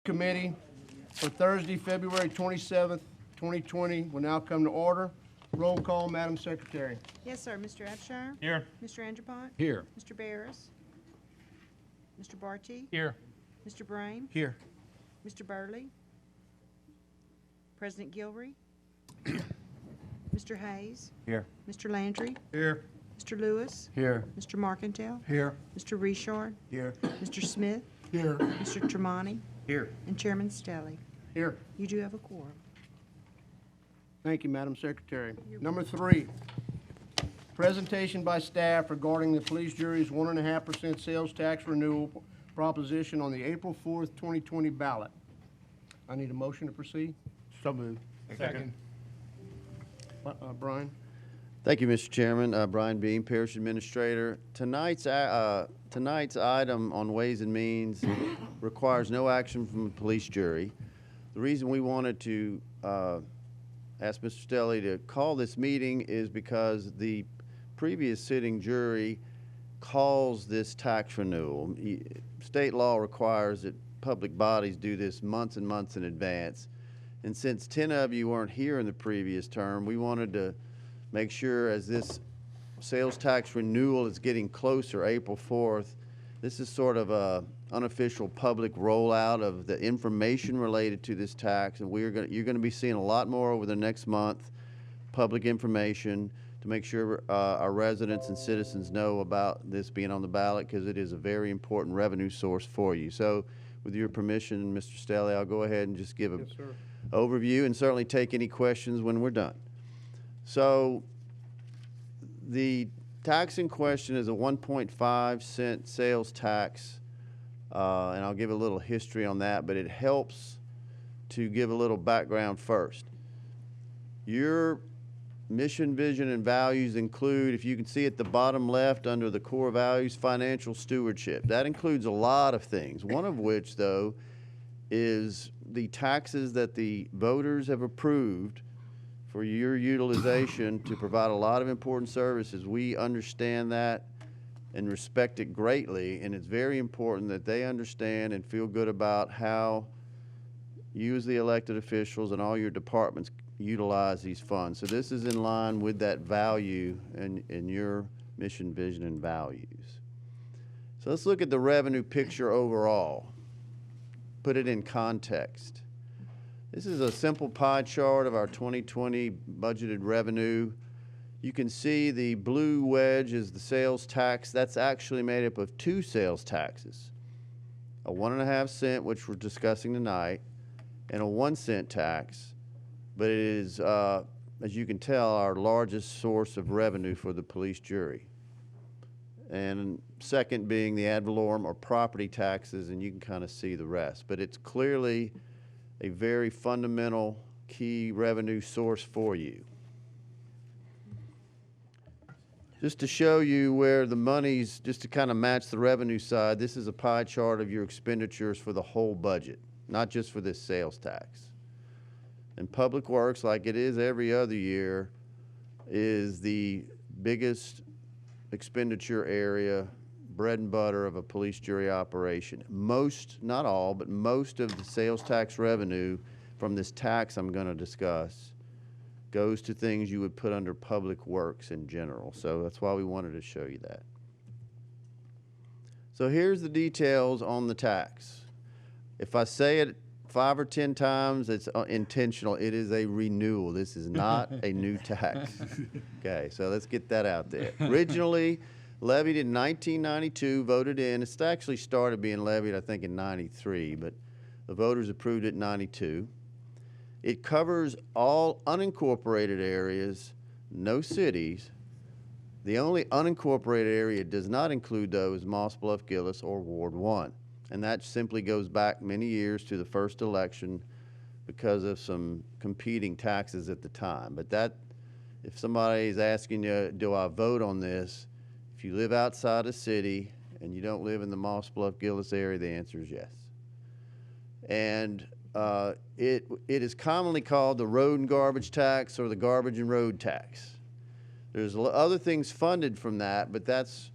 Committee for Thursday, February 27th, 2020 will now come to order. Roll call, Madam Secretary. Yes, sir. Mr. Abshire? Here. Mr. Andrepont? Here. Mr. Barris? Mr. Bartie? Here. Mr. Brame? Here. Mr. Burley? President Gilrery? Mr. Hayes? Here. Mr. Landry? Here. Mr. Lewis? Here. Mr. Marcantel? Here. Mr. Richard? Here. Mr. Smith? Here. Mr. Tremonti? Here. And Chairman Stelly. Here. You do have a quorum. Thank you, Madam Secretary. Number 3, presentation by staff regarding the police jury's 1.5% sales tax renewal proposition on the April 4th, 2020 ballot. I need a motion to proceed. So moved. Second. Brian? Thank you, Mr. Chairman. Brian Beam, Parish Administrator. Tonight's item on Ways and Means requires no action from the police jury. The reason we wanted to ask Mr. Stelly to call this meeting is because the previous sitting jury calls this tax renewal. State law requires that public bodies do this months and months in advance. And since 10 of you weren't here in the previous term, we wanted to make sure as this sales tax renewal is getting closer, April 4th, this is sort of a unofficial public rollout of the information related to this tax, and you're going to be seeing a lot more over the next month, public information to make sure our residents and citizens know about this being on the ballot, because it is a very important revenue source for you. So with your permission, Mr. Stelly, I'll go ahead and just give an overview and certainly take any questions when we're done. So the tax in question is a 1.5 cent sales tax, and I'll give a little history on that, but it helps to give a little background first. Your mission, vision, and values include, if you can see at the bottom left under the core values, financial stewardship. That includes a lot of things, one of which, though, is the taxes that the voters have approved for your utilization to provide a lot of important services. We understand that and respect it greatly, and it's very important that they understand and feel good about how you as the elected officials and all your departments utilize these funds. So this is in line with that value and your mission, vision, and values. So let's look at the revenue picture overall. Put it in context. This is a simple pie chart of our 2020 budgeted revenue. You can see the blue wedge is the sales tax. That's actually made up of 2 sales taxes, a 1.5 cent, which we're discussing tonight, and a 1 cent tax. But it is, as you can tell, our largest source of revenue for the police jury. And second being the ad valorem or property taxes, and you can kind of see the rest. But it's clearly a very fundamental key revenue source for you. Just to show you where the money's, just to kind of match the revenue side, this is a pie chart of your expenditures for the whole budget, not just for this sales tax. And Public Works, like it is every other year, is the biggest expenditure area, bread and butter of a police jury operation. Most, not all, but most of the sales tax revenue from this tax I'm going to discuss goes to things you would put under Public Works in general. So that's why we wanted to show you that. So here's the details on the tax. If I say it 5 or 10 times, it's intentional. It is a renewal. This is not a new tax. Okay, so let's get that out there. Originally levied in 1992, voted in. It's actually started being levied, I think, in 93, but the voters approved it in 92. It covers all unincorporated areas, no cities. The only unincorporated area it does not include, though, is Moss Bluff, Gillis, or Ward 1. And that simply goes back many years to the first election because of some competing taxes at the time. But that, if somebody is asking you, do I vote on this? If you live outside a city and you don't live in the Moss Bluff, Gillis area, the answer is yes. And it is commonly called the road and garbage tax or the garbage and road tax. There's other things funded from that, but that's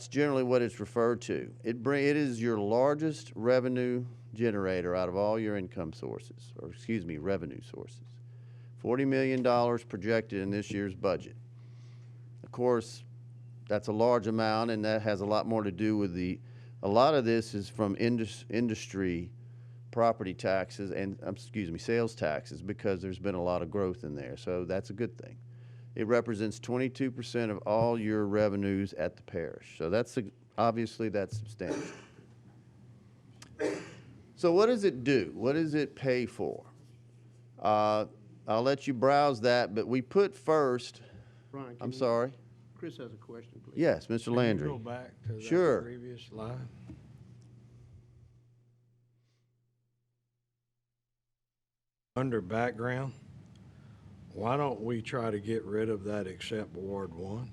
generally what it's referred to. It is your largest revenue generator out of all your income sources, or excuse me, revenue sources. $40 million projected in this year's budget. Of course, that's a large amount, and that has a lot more to do with a lot of this is from industry property taxes and, excuse me, sales taxes, because there's been a lot of growth in there. So that's a good thing. It represents 22% of all your revenues at the parish. So obviously that's substantial. So what does it do? What does it pay for? I'll let you browse that, but we put first, Brian, I'm sorry. Chris has a question, please. Yes, Mr. Can Landry. you go back to Sure. that previous slide? Under background, why don't we try to get rid of that except Ward 1?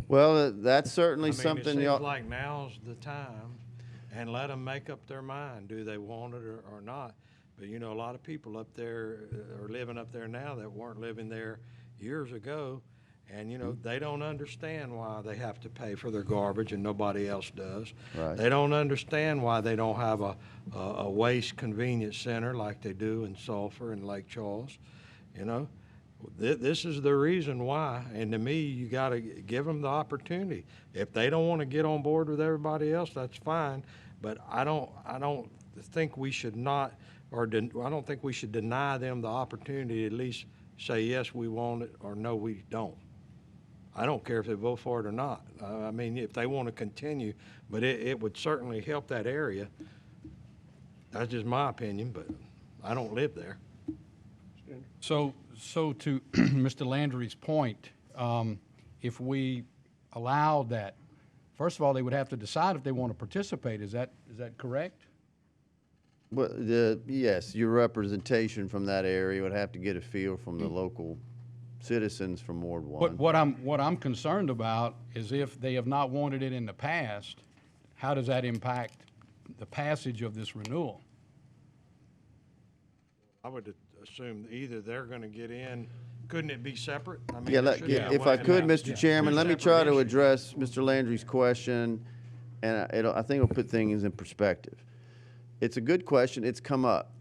Well, that's certainly I mean, something it seems y'all. like now's the time, and let them make up their mind. Do they want it or not? But you know, a lot of people up there are living up there now that weren't living there years ago, and you know, they don't understand why they have to pay for their garbage and nobody else does. Right. They don't understand why they don't have a waste convenience center like they do in Sulphur and Lake Charles. You know, this is the reason why. And to me, you got to give them the opportunity. If they don't want to get on board with everybody else, that's fine. But I don't think we should not, I don't think we should deny them the opportunity to at least say yes, we want it, or no, we don't. I don't care if they vote for it or not. I mean, if they want to continue, but it would certainly help that area. That's just my opinion, but I don't live there. So to Mr. Landry's point, if we allow that, first of all, they would have to decide if they want to participate. Is that correct? Well, yes, your representation from that area would have to get a feel from the local citizens from Ward 1. What I'm concerned about is if they have not wanted it in the past, how does that impact the passage of this renewal? I would assume either they're going to get in. Couldn't it be separate? I mean, Yeah, there should be a if way I to could, have Mr. Chairman, two let me separate try to issues. address Mr. Landry's question, and I think it'll put things in perspective. It's a good question. It's come up.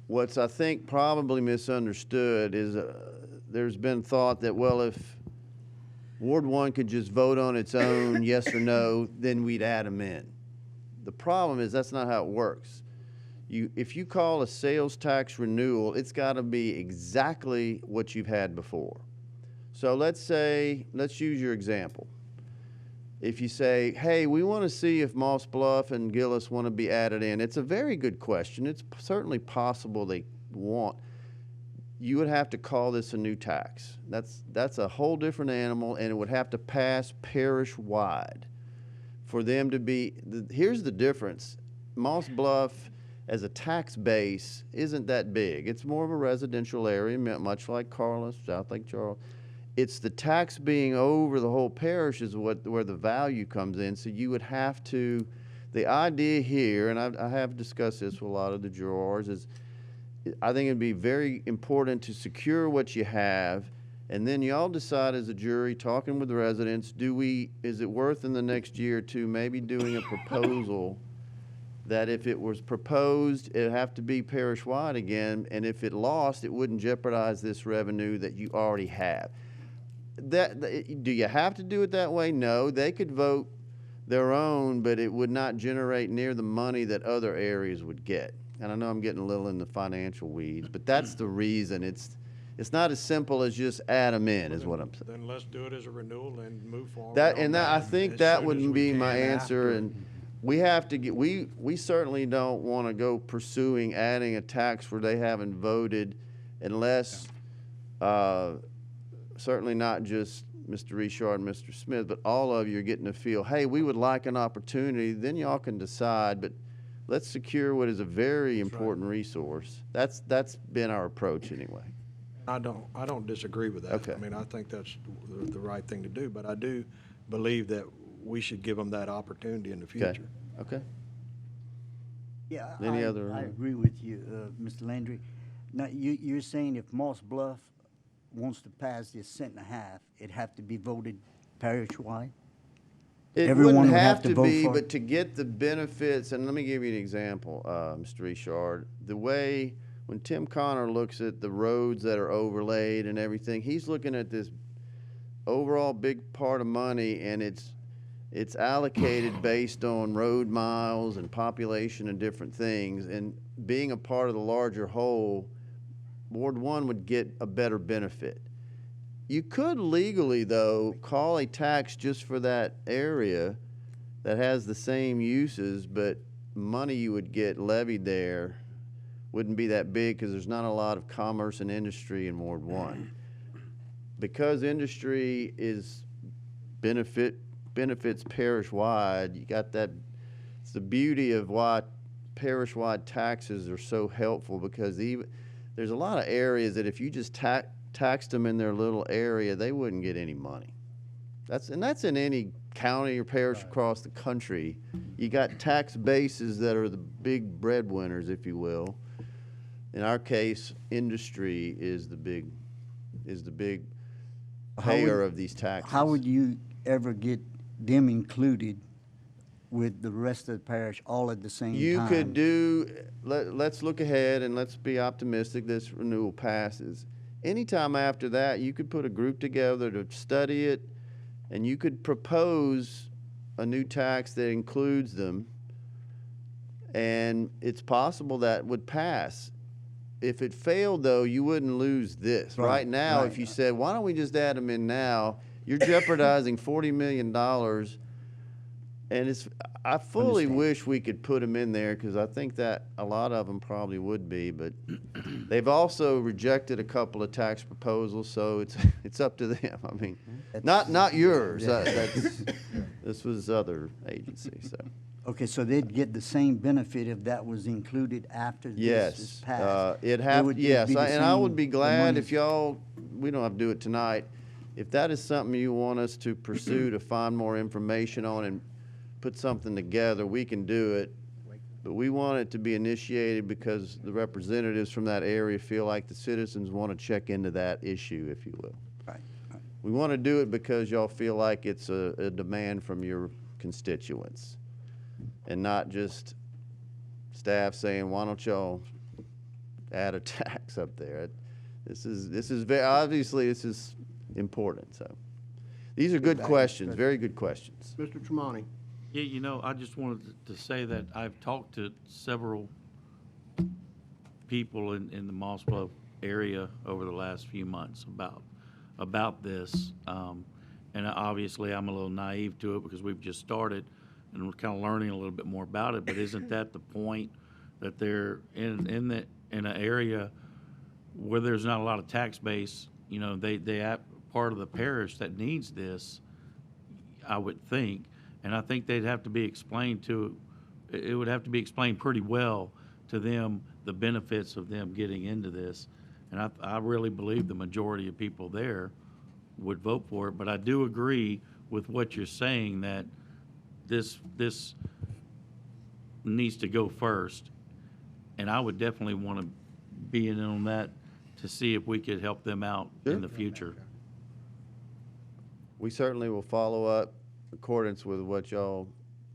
What's, I think, probably misunderstood is there's been thought that, well, if Ward 1 could just vote on its own, yes or no, then we'd add them in. The problem is that's not how it works. If you call a sales tax renewal, it's got to be exactly what you've had before. So let's use your example. If you say, hey, we want to see if Moss Bluff and Gillis want to be added in, it's a very good question. It's certainly possible they want. You would have to call this a new tax. That's a whole different animal, and it would have to pass parish-wide for them to be. Here's the difference. Moss Bluff, as a tax base, isn't that big. It's more of a residential area, much like Carlos, South Lake Charles. It's the tax being over the whole parish is where the value comes in. So you would have to, the idea here, and I have discussed this with a lot of the jurors, is I think it'd be very important to secure what you have, and then y'all decide as a jury, talking with the residents, is it worth in the next year or two maybe doing a proposal that if it was proposed, it'd have to be parish-wide again, and if it lost, it wouldn't jeopardize this revenue that you already have. Do you have to do it that way? No. They could vote their own, but it would not generate near the money that other areas would get. And I know I'm getting a little in the financial weeds, but that's the reason. It's not as simple as just add them in, is what I'm saying. Then let's do it as a renewal and move forward. I think as that soon would as we be my can answer, after. and we have to get, we certainly don't want to go pursuing adding a tax where they haven't voted unless, certainly not just Mr. Richard and Mr. Smith, but all of you are getting to feel, hey, we would like an opportunity, then y'all can decide, but let's secure what is a very important resource. That's been our approach anyway. I don't disagree with that. Okay. I mean, I think that's the right thing to do, but I do believe that we should give them that opportunity in the Okay. future. Okay. Yeah, Any other? I agree with you, Mr. Landry. Now, you're saying if Moss Bluff wants to pass this cent and a half, it'd have to be voted parish-wide? It Everyone wouldn't would have have to to vote be, for it? but to get the benefits, and let me give you an example, Mr. Richard. The way, when Tim Connor looks at the roads that are overlaid and everything, he's looking at this overall big part of money, and it's allocated based on road miles and population and different things. And being a part of the larger whole, Ward 1 would get a better benefit. You could legally, though, call a tax just for that area that has the same uses, but money you would get levied there wouldn't be that big because there's not a lot of commerce and industry in Ward 1. Because industry is benefits parish-wide, you got that, it's the beauty of why parish-wide taxes are so helpful, because there's a lot of areas that if you just taxed them in their little area, they wouldn't get any money. That's in any county or parish across the country. You got tax bases that are the big breadwinners, if you will. In our case, industry is the big payer of these taxes. How would you ever get them included with the rest of the parish all at the same time? You could do, let's look ahead and let's be optimistic this renewal passes. Anytime after that, you could put a group together to study it, and you could propose a new tax that includes them, and it's possible that would pass. If it failed, though, you wouldn't lose this. Right now, if you said, why don't we just add them in now, you're jeopardizing $40 million. And I fully wish we could put them in there, because I think that a lot of them probably would be, but they've also rejected a couple of tax proposals, so it's up to them. I mean, not yours. This was other agencies. So. Okay, so they'd get the same benefit if that was included after this is passed. And I would be glad if y'all, we don't have to do it tonight, if that is something you want us to pursue to find more information on and put something together, we can do it. But we want it to be initiated because the representatives from that area feel like the citizens want to check into that issue, if you will. Right. We want to do it because y'all feel like it's a demand from your constituents, and not just staff saying, why don't y'all add a tax up there? This is very obviously, this is important. So these are good questions, very good questions. Mr. Tremonti. Yeah, you know, I just wanted to say that I've talked to several people in the Moss Bluff area over the last few months about this. And obviously, I'm a little naive to it because we've just started and we're kind of learning a little bit more about it. But isn't that the point, that they're in an area where there's not a lot of tax base? You know, they have part of the parish that needs this, I would think. And I think they'd have to be explained it would have to be explained pretty well to them, the benefits of them getting into this. And I really believe the majority of people there would vote for it. But I do agree with what you're saying, that this needs to go first. And I would definitely want to be in on that to see if we could help them out in the future. We certainly will follow up in accordance with what y'all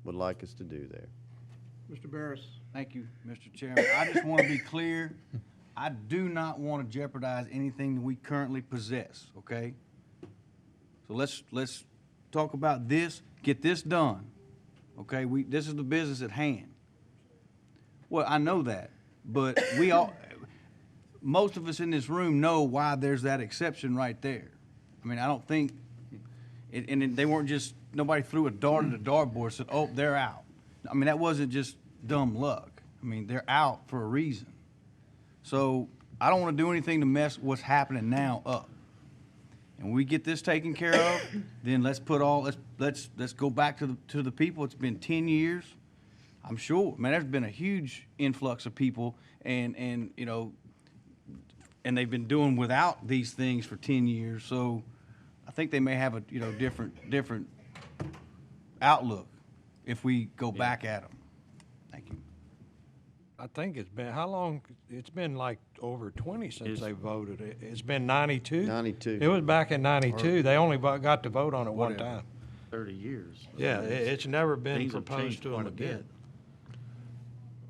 would like us to do there. Mr. Barris. Thank you, Mr. Chairman. I just want to be clear. I do not want to jeopardize anything that we currently possess, okay? So let's talk about this, get this done, okay? This is the business at hand. Well, I know that, but most of us in this room know why there's that exception right there. I mean, I don't think, and they weren't just, nobody threw a dart at a dartboard and said, oh, they're out. I mean, that wasn't just dumb luck. I mean, they're out for a reason. So I don't want to do anything to mess what's happening now up. And when we get this taken care of, then let's go back to the people. It's been 10 years. I'm sure, man, there's been a huge influx of people, and you know, and they've been doing without these things for 10 years. So I think they may have a different outlook if we go back at them. Thank you. I think it's been, how long? It's been like over 20 since they voted. It's been 92? 92. It was back in 92. They only got to vote on it one time. 30 years. Yeah, it's never been Things have proposed changed to them quite a bit. again.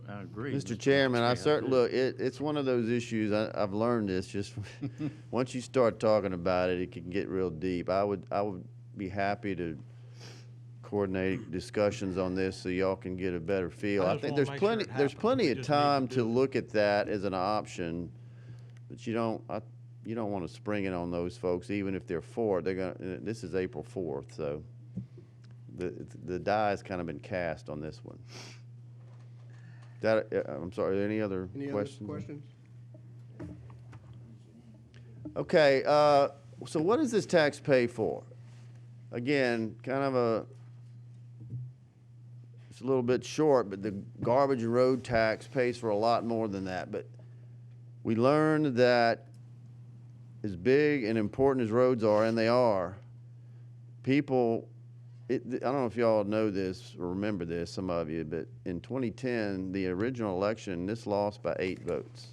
I agree. Mr. Chairman, I Secretary, do. look, it's one of those issues, I've learned this, just, once you start talking about it, it can get real deep. I would be happy to coordinate discussions on this so y'all can get a better feel. I I just think wanna there's make sure plenty, it there's happens. plenty We of just need to time do to it. look at that as an option, but you don't want to spring it on those folks, even if they're for it. This is April 4th, so the die has kind of been cast on this one. I'm sorry, are there any other Any other questions? questions? Okay, so what does this tax pay for? Again, it's a little bit short, but the garbage and road tax pays for a lot more than that. But we learned that as big and important as roads are, and they are, people, I don't know if y'all know this or remember this, some of you, but in 2010, the original election, this lost by 8 votes.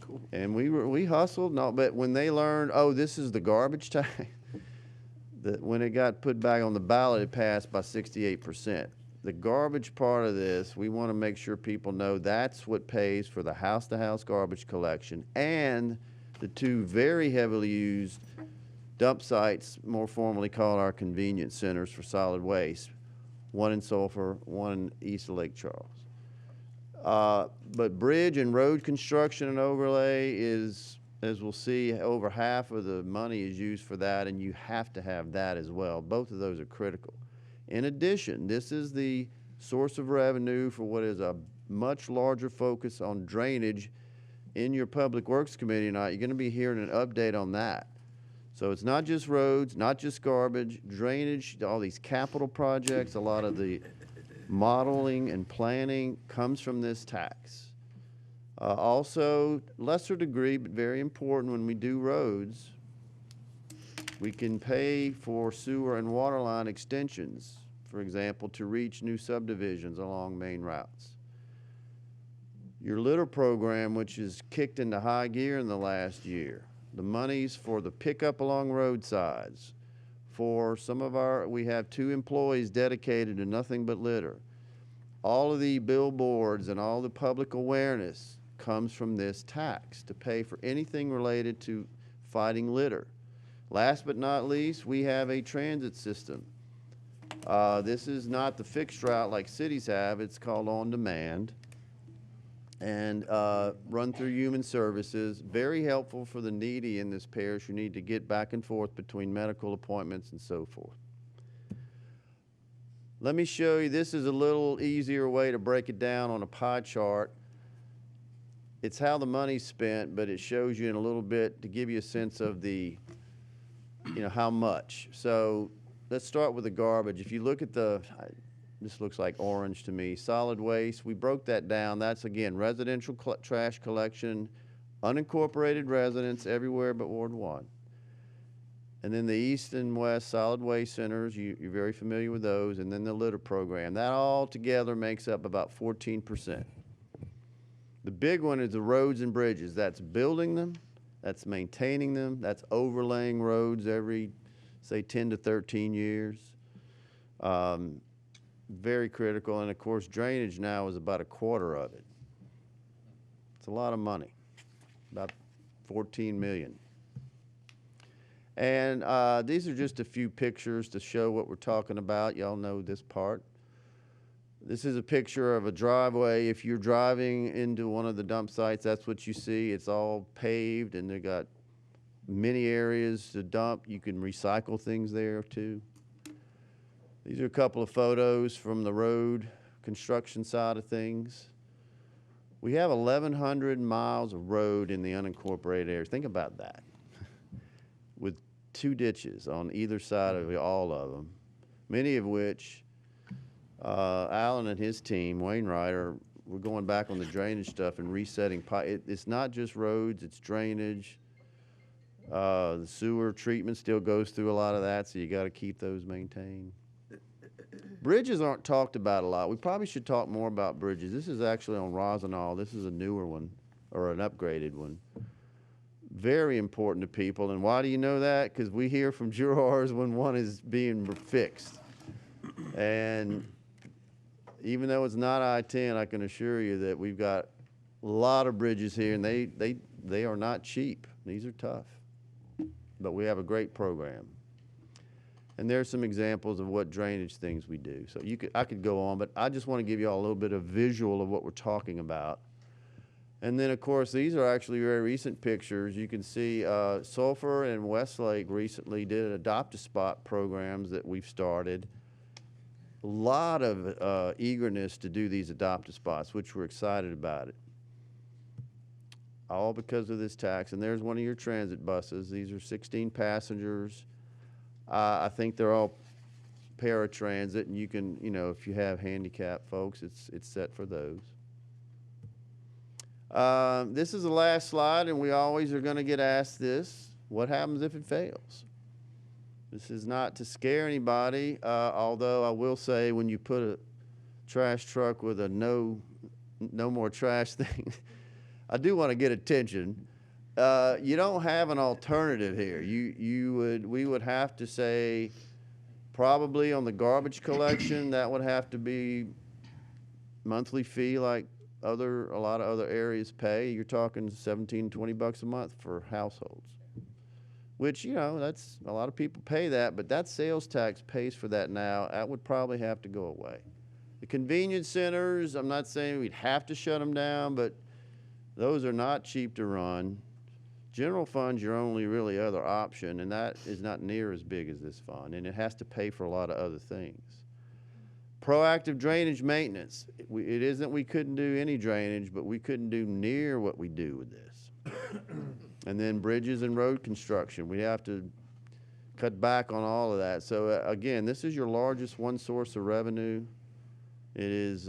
Cool. And we hustled, but when they learned, oh, this is the garbage tax, when it got put back on the ballot, it passed by 68%. The garbage part of this, we want to make sure people know that's what pays for the house-to-house garbage collection and the 2 very heavily used dump sites, more formally called our convenience centers for solid waste, one in Sulphur, one in east of Lake Charles. But bridge and road construction and overlay is, as we'll see, over half of the money is used for that, and you have to have that as well. Both of those are critical. In addition, this is the source of revenue for what is a much larger focus on drainage in your Public Works Committee tonight. You're going to be hearing an update on that. So it's not just roads, not just garbage, drainage, all these capital projects, a lot of the modeling and planning comes from this tax. Also, lesser degree, but very important when we do roads, we can pay for sewer and water line extensions, for example, to reach new subdivisions along main routes. Your litter program, which is kicked into high gear in the last year, the monies for the pickup along roadsides, for some of we have 2 employees dedicated to nothing but litter. All of the billboards and all the public awareness comes from this tax to pay for anything related to fighting litter. Last but not least, we have a transit system. This is not the fixed route like cities have. It's called on demand and run through Human Services. Very helpful for the needy in this parish who need to get back and forth between medical appointments and so forth. Let me show you, this is a little easier way to break it down on a pie chart. It's how the money's spent, but it shows you in a little bit to give you a sense of the, how much. So let's start with the garbage. If you look at this looks like orange to me, solid waste, we broke that down. That's, again, residential trash collection, unincorporated residents everywhere but Ward 1. And then the east and west solid waste centers, you're very familiar with those, and then the litter program. That all together makes up about 14%. The big one is the roads and bridges. That's building them, that's maintaining them, that's overlaying roads every, say, 10 to 13 years. Very critical, and of course, drainage now is about 1/4 of it. It's a lot of money, about $14 million. And these are just a few pictures to show what we're talking about. Y'all know this part. This is a picture of a driveway. If you're driving into one of the dump sites, that's what you see. It's all paved, and they've got many areas to dump. You can recycle things there, too. These are a couple of photos from the road construction side of things. We have 1,100 miles of road in the unincorporated areas. Think about that. With 2 ditches on either side of all of them, many of which Alan and his team, Wainwright, we're going back on the drainage stuff and resetting. It's not just roads, it's drainage. The sewer treatment still goes through a lot of that, so you got to keep those maintained. Bridges aren't talked about a lot. We probably should talk more about bridges. This is actually on Rosenall. This is a newer one, or an upgraded one. very important to people. And why do you know that? Because we hear from jurors when one is being fixed. And even though it's not I-10, I can assure you that we've got a lot of bridges here, and they are not cheap. These are tough. But we have a great program. And there's some examples of what drainage things we do. So I could go on, but I just want to give you all a little bit of visual of what we're talking about. And then, of course, these are actually very recent pictures. You can see Sulphur and Westlake recently did adopt-a-spot programs that we've started. A lot of eagerness to do these adopt-a-spots, which we're excited about it. All because of this tax. And there's one of your transit buses. These are 16 passengers. I think they're all paratransit, and you can, if you have handicapped folks, it's set for those. This is the last slide, and we always are going to get asked this: what happens if it fails? This is not to scare anybody, although I will say when you put a trash truck with a no more trash thing, I do want to get attention. You don't have an alternative here. We would have to say, probably on the garbage collection, that would have to be monthly fee like a lot of other areas pay. You're talking $17, $20 a month for households, which, that's a lot of people pay that, but that sales tax pays for that now. That would probably have to go away. The convenience centers, I'm not saying we'd have to shut them down, but those are not cheap to run. General fund's your only really other option, and that is not near as big as this fund, and it has to pay for a lot of other things. Proactive drainage maintenance. It isn't we couldn't do any drainage, but we couldn't do near what we do with this. And then bridges and road construction. We have to cut back on all of that. So again, this is your largest one source of revenue. It is,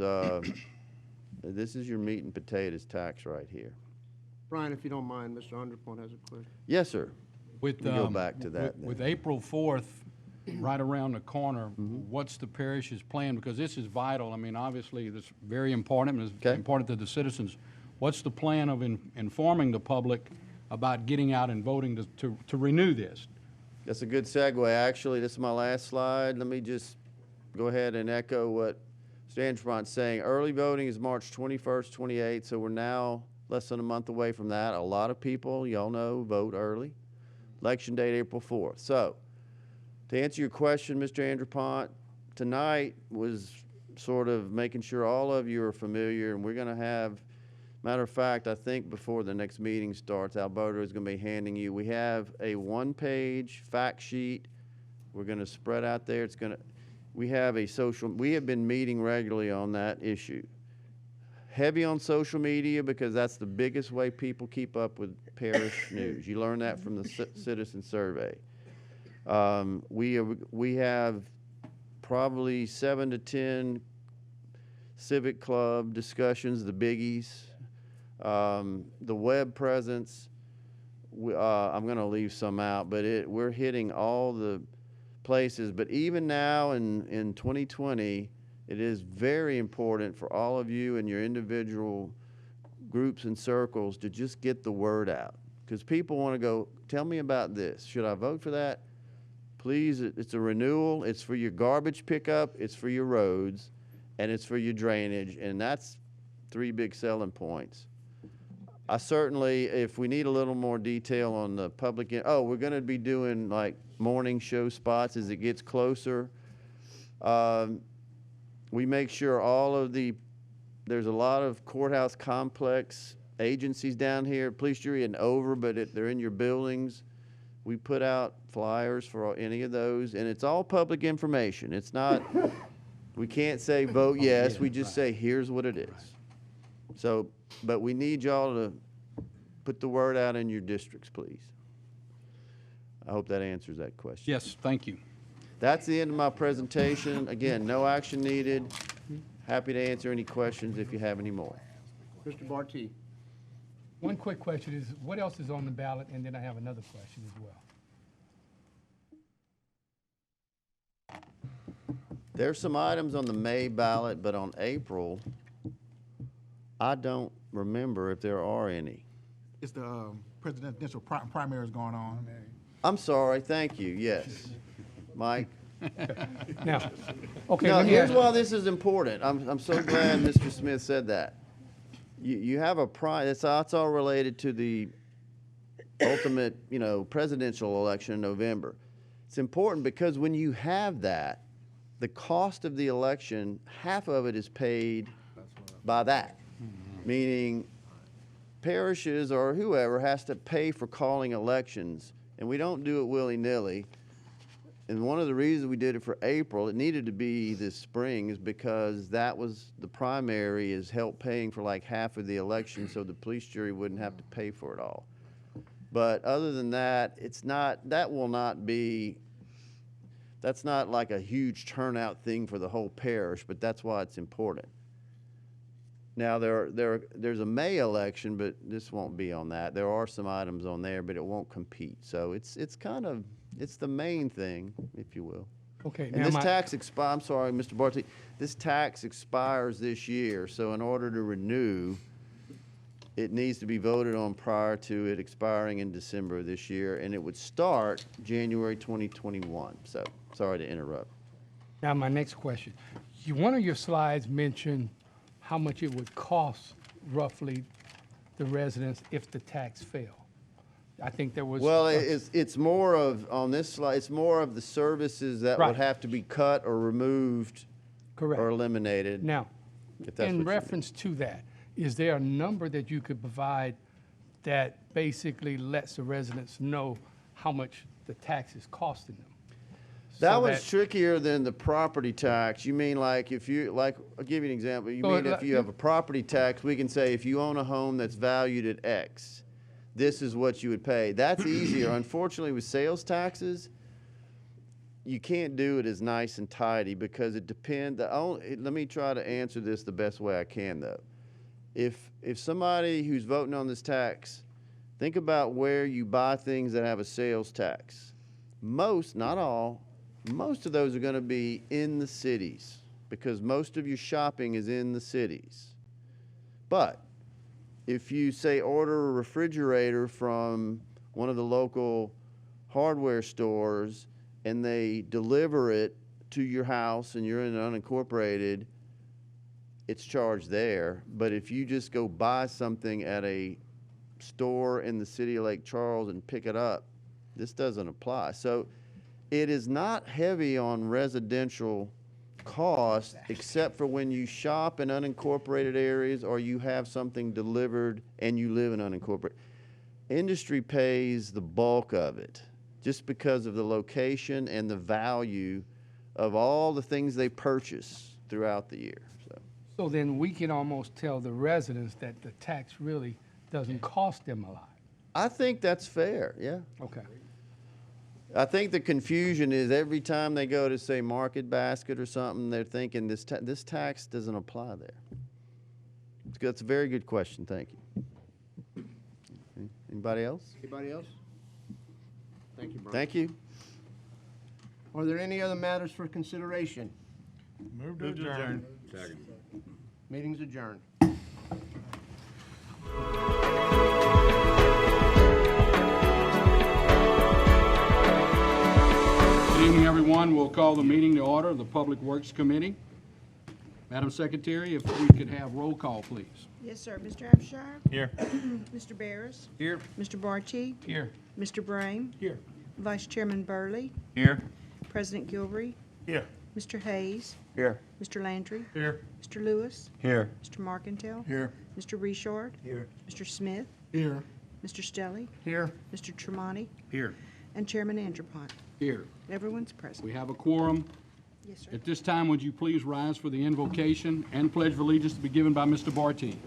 this is your meat and potatoes tax right here. Brian, if you don't mind, Mr. Andrepont has a question. Yes, sir. With, We go back to that With then. April 4th right around the corner, what's the parish's plan? Because this is vital. I mean, obviously, this is very important, and it's Okay. important to the citizens. What's the plan of informing the public about getting out and voting to renew this? That's a good segue. Actually, this is my last slide. Let me just go ahead and echo what Mr. Andrepont's saying. Early voting is March 21st, 28th, so we're now less than a month away from that. A lot of people, y'all know, vote early. Election date, April 4th. So, to answer your question, Mr. Andrepont, tonight was sort of making sure all of you are familiar, and we're going to have, matter of fact, I think before the next meeting starts, Alberto is going to be handing you, we have a one-page fact sheet. We're going to spread out there. We have been meeting regularly on that issue. Heavy on social media because that's the biggest way people keep up with parish news. You learn that from the citizen survey. We have probably 7 to 10 civic club discussions, the biggies, the web presence. I'm going to leave some out, but we're hitting all the places. But even now in 2020, it is very important for all of you and your individual groups and circles to just get the word out. Because people want to go, tell me about this. Should I vote for that? Please, it's a renewal. It's for your garbage pickup. It's for your roads. And it's for your drainage. And that's 3 big selling points. I certainly, if we need a little more detail on the public, we're going to be doing like morning show spots as it gets closer. We make sure there's a lot of courthouse complex agencies down here, police jury and over, but they're in your buildings. We put out flyers for any of those, and it's all public information. It's not, we can't say vote yes, we just say here's what it is. So, but we need y'all to put the word out in your districts, please. I hope that answers that question. Yes, thank you. That's the end of my presentation. Again, no action needed. Happy to answer any questions if you have any more. Mr. Bartie. One quick question is, what else is on the ballot? And then I have another question as well. There's some items on the May ballot, but on April, I don't remember if there are any. It's the presidential primaries going on. I'm sorry, thank you, yes. Mike? Now, okay, No, let me here's ask, why this is important. I'm so glad Mr. Smith said that. You have a that's all related to the ultimate, presidential election in November. It's important because when you have that, the cost of the election, half of it is paid by that. Meaning parishes or whoever has to pay for calling elections, and we don't do it willy-nilly. And one of the reasons we did it for April, it needed to be this spring, is because that was the primary is help paying for like half of the election so the police jury wouldn't have to pay for it all. But other than that, that's not like a huge turnout thing for the whole parish, but that's why it's important. Now, there's a May election, but this won't be on that. There are some items on there, but it won't compete. So it's the main thing, if you will. okay, And now this my, tax I'm sorry, Mr. Bartie, this tax expires this year, so in order to renew, it needs to be voted on prior to it expiring in December of this year, and it would start January 2021. So, sorry to interrupt. now my next question. One of your slides mentioned how much it would cost roughly the residents if the tax fell. I think there was. Well, it's more of, on this slide, it's more of the services that Right. would have to be cut or removed Correct. or eliminated. Now, if that's what in you mean. reference to that, is there a number that you could provide that basically lets the residents know how much the tax is costing them? That So one's trickier than the property tax. You mean like I'll give you an example. You So mean if you have a property tax, we can say if you own a home that's valued at X, this is what you would pay. That's easier. Unfortunately, with sales taxes, you can't do it as nice and tidy because it depends. Let me try to answer this the best way I can, though. If somebody who's voting on this tax, think about where you buy things that have a sales tax. Most, not all, most of those are going to be in the cities because most of your shopping is in the cities. But if you, say, order a refrigerator from one of the local hardware stores and they deliver it to your house and you're in an unincorporated, it's charged there. But if you just go buy something at a store in the city of Lake Charles and pick it up, this doesn't apply. So it is not heavy on residential cost except for when you shop in unincorporated areas or you have something delivered and you live in unincorporated. Industry pays the bulk of it just because of the location and the value of all the things they purchase throughout the year. So then we can almost tell the residents that the tax really doesn't cost them a lot. I think that's fair, yeah. Okay. I think the confusion is every time they go to, say, Market Basket or something, they're thinking this tax doesn't apply there. That's a very good question, thank you. Anybody else? Anybody else? Thank you, Brian. Thank you. Are there any other matters for consideration? Move to adjourn. Meeting's adjourned. Good evening, everyone. We'll call the meeting to order of the Public Works Committee. Madam Secretary, if we could have roll call, please. Yes, sir. Mr. Abshire? Here. Mr. Barris? Here. Mr. Bartie? Here. Mr. Brame? Here. Vice Chairman Burley? Here. President Gilvery? Here. Mr. Hayes? Here. Mr. Landry? Here. Mr. Lewis? Here. Mr. Markentile? Here. Mr. Richard? Here. Mr. Smith? Here. Mr. Stelly? Here. Mr. Tremonti? Here. And Chairman Andrepont. Here. Everyone's present. We have a quorum. Yes, sir. At this time, would you please rise for the invocation and pledge of allegiance to be given by Mr. Bartie?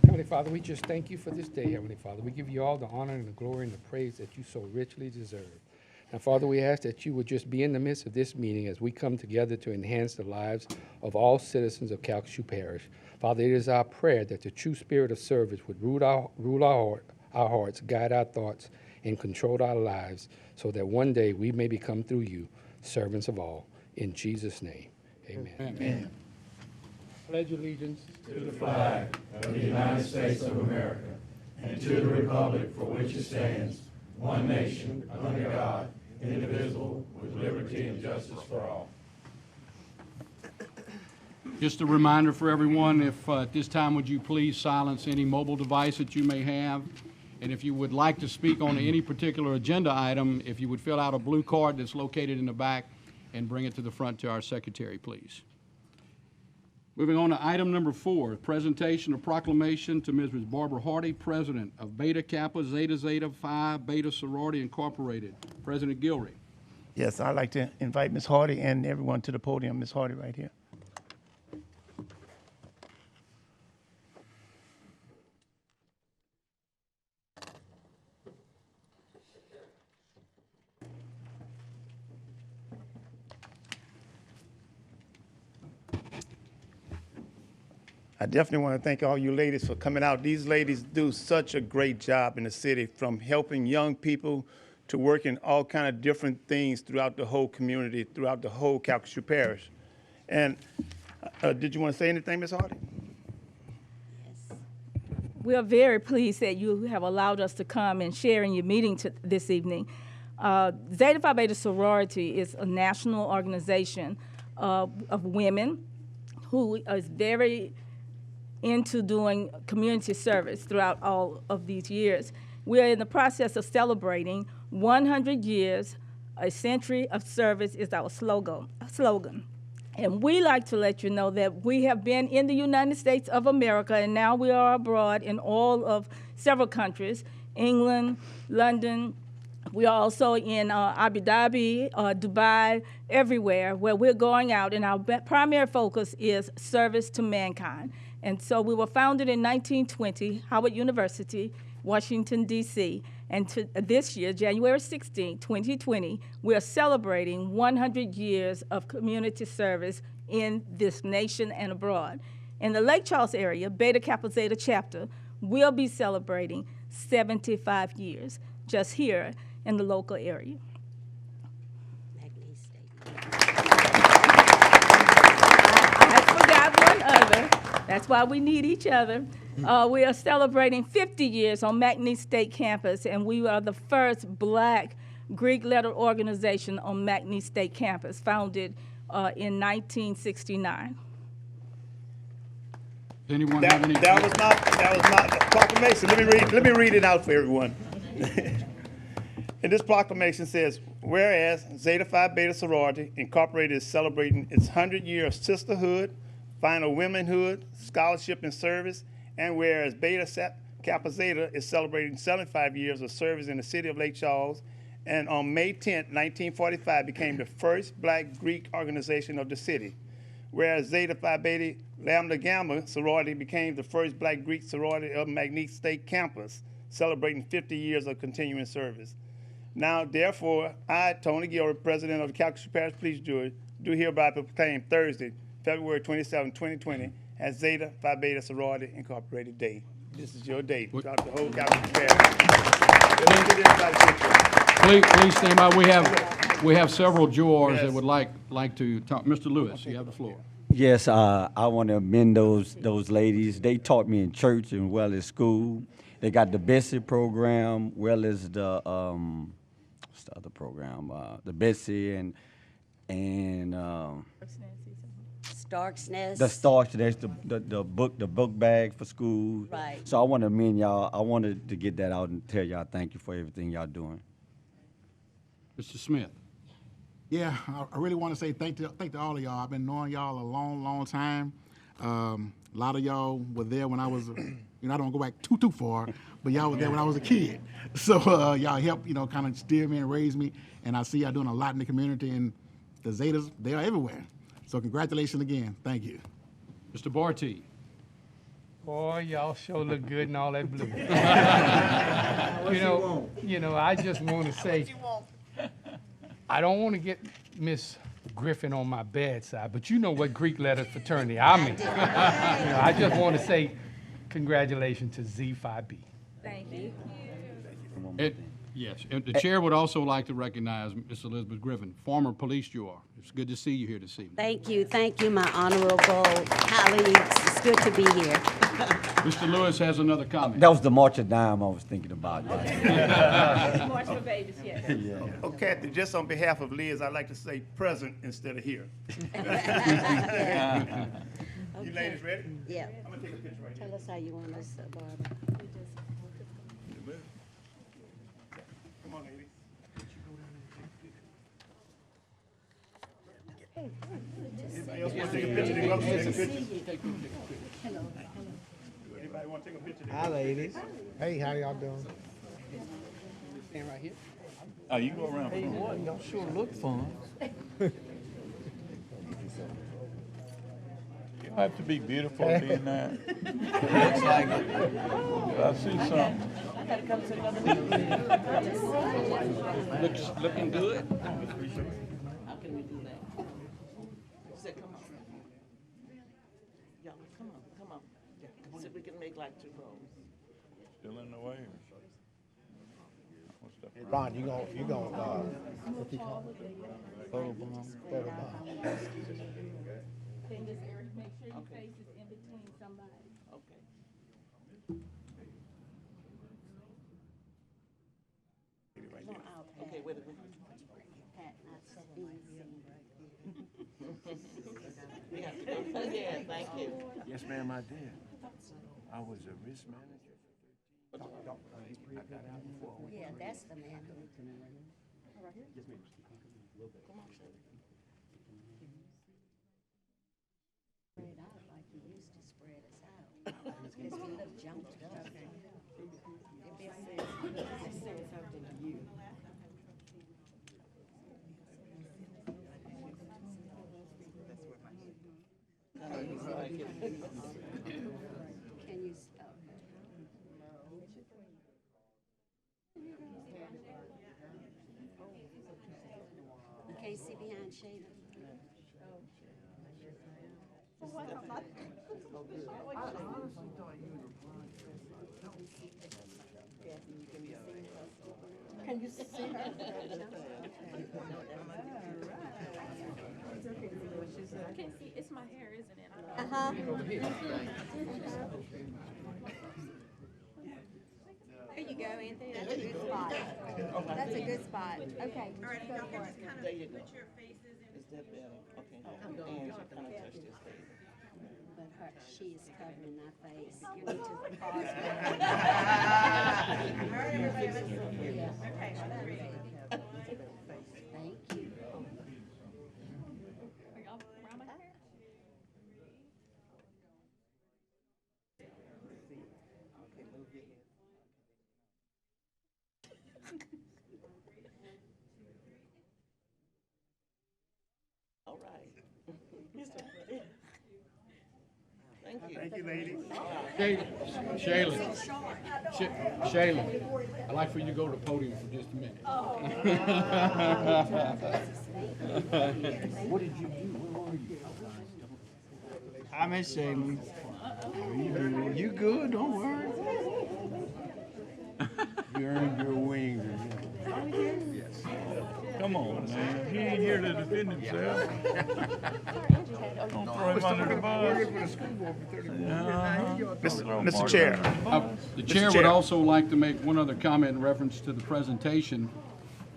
Heavenly Father, we just thank you for this day, Heavenly Father. We give you all the honor and the glory and the praise that you so richly deserve. Now, Father, we ask that you would just be in the midst of this meeting as we come together to enhance the lives of all citizens of Calcasieu Parish. Father, it is our prayer that the true spirit of service would rule our hearts, guide our thoughts, and control our lives so that one day we may become through you servants of all. In Jesus' name, amen. Amen. Pledge allegiance to the flag of the United States of America and to the republic for which it stands, one nation, under God, indivisible, with liberty and justice for all. Just a reminder for everyone, if at this time would you please silence any mobile device that you may have, and if you would like to speak on any particular agenda item, if you would fill out a blue card that's located in the back and bring it to the front to our secretary, please. Moving on to item number 4, presentation of proclamation to Mrs. Barbara Hardy, President of Beta Kappa Zeta Zeta Phi Beta Sorority Incorporated. President Gilry. Yes, I'd like to invite Ms. Hardy and everyone to the podium. Ms. Hardy right here. I definitely want to thank all you ladies for coming out. These ladies do such a great job in the city, from helping young people to working all kind of different things throughout the whole community, throughout the whole Calcasieu Parish. And did you want to say anything, Ms. Hardy? We are very pleased that you have allowed us to come and share in your meeting this evening. Zeta Phi Beta Sorority is a national organization of women who is very into doing community service throughout all of these years. We are in the process of celebrating 100 years, a century of service is our slogan. And we like to let you know that we have been in the United States of America, and now we are abroad in all of several countries, England, London. We are also in Abu Dhabi, Dubai, everywhere, where we're going out, and our primary focus is service to mankind. And so we were founded in 1920, Howard University, Washington, D.C., and this year, January 16, 2020, we are celebrating 100 years of community service in this nation and abroad. In the Lake Charles area, Beta Kappa Zeta Chapter will be celebrating 75 years just here in the local area. I forgot one other. That's why we need each other. We are celebrating 50 years on McNeese State Campus, and we are the first Black Greek letter organization on McNeese State Campus, founded in 1969. Does anyone have any? That was my proclamation. Let me read it out for everyone. And this proclamation says, whereas Zeta Phi Beta Sorority Incorporated is celebrating its 100 year of sisterhood, final womanhood, scholarship and service, and whereas Beta Kappa Zeta is celebrating 75 years of service in the city of Lake Charles, and on May 10, 1945, became the first Black Greek organization of the city. Whereas Zeta Phi Beta Lambda Gamma sorority became the first Black Greek sorority of McNeese State Campus, celebrating 50 years of continuing service. Now, therefore, I, Tony Gilbert, President of the Calcasieu Parish Police Jury, do hereby proclaim Thursday, February 27, 2020, as Zeta Phi Beta Sorority Incorporated Day. This is your day throughout the whole Calcasieu Parish. Please stand by. We have several jurors that would like to talk. Mr. Lewis, you have the floor. Yes, I want to amend those ladies. They taught me in church and well as school. They got the Bessie program, well as the what's the other program? The Bessie and Stark's Nest. the Stark's Nest, the book bag for school. Right. So I want to amend y'all. I wanted to get that out and tell y'all thank you for everything y'all doing. Mr. Smith. Yeah, I really want to say thank to all of y'all. I've been knowing y'all a long time. A lot of y'all were there when I was, I don't go back too far, but y'all were there when I was a kid. So y'all helped, kind of steer me and raise me. And I see y'all doing a lot in the community, and the Zetas, they are everywhere. So congratulations again. Thank you. Mr. Bartie. Boy, y'all sure look good in all that blue. I just want to say, I don't want to get Miss Griffin on my bad side, but you know what Greek letter fraternity I'm in. I just want to say congratulations to Z5B. Thank you. Yes, and the chair would also like to recognize Ms. Elizabeth Griffin, former police juror. It's good to see you here this evening. Thank you, my honorable colleagues. It's good to be here. Mr. Lewis has another comment. That was the March of Dime I was thinking about. March for babies, yes. Oh, Kathy, just on behalf of Liz, I'd like to say present instead of here. You ladies ready? Yeah. I'm gonna take a picture right here. Tell us how you want us, Barbara. Come on, ladies. Anybody else want to take a picture? They love to take a picture. Anybody want to take a picture? Hi, ladies. Hey, how y'all doing? Stand right here. Oh, you go around. Hey, what? Y'all sure look fun. You don't have to be beautiful to be in that. Looks like it. I see something. Looking good. How can we do that? Say, come on. Y'all, come on. See if we can make like 2 rows. Still in the way. Ron, you gonna, what you call it? Photo bomb. Photo bomb. Then just make sure your face is in between somebody. Okay. Okay, wait a minute. We have to go. Yeah, thank you. Yes, ma'am, I did. I was a risk manager. Yeah, that's the man. Spread out like you used to spread us out. Because we look jumped up. Can you, you can't see behind Shayla? Can you see her? I can't see, it's my hair, isn't it? Uh-huh. There you go, Anthony. That's a good spot. That's a good spot. Okay, let's go for it. There you go. Is that better? Okay. And she kind of touched his face. But she is covering my face. You need to pause. Thank you. Are y'all around my hair? All right. Thank you. Thank you, ladies. Shayla, I'd like for you to go to the podium for just a minute. What did you do? Where were you? I miss Shayla. You good? Don't worry. You earned your wings. Yes. Come on, man. He ain't here to defend himself. Don't throw him under the bus. Mr. Chair. The chair would also like to make one other comment in reference to the presentation,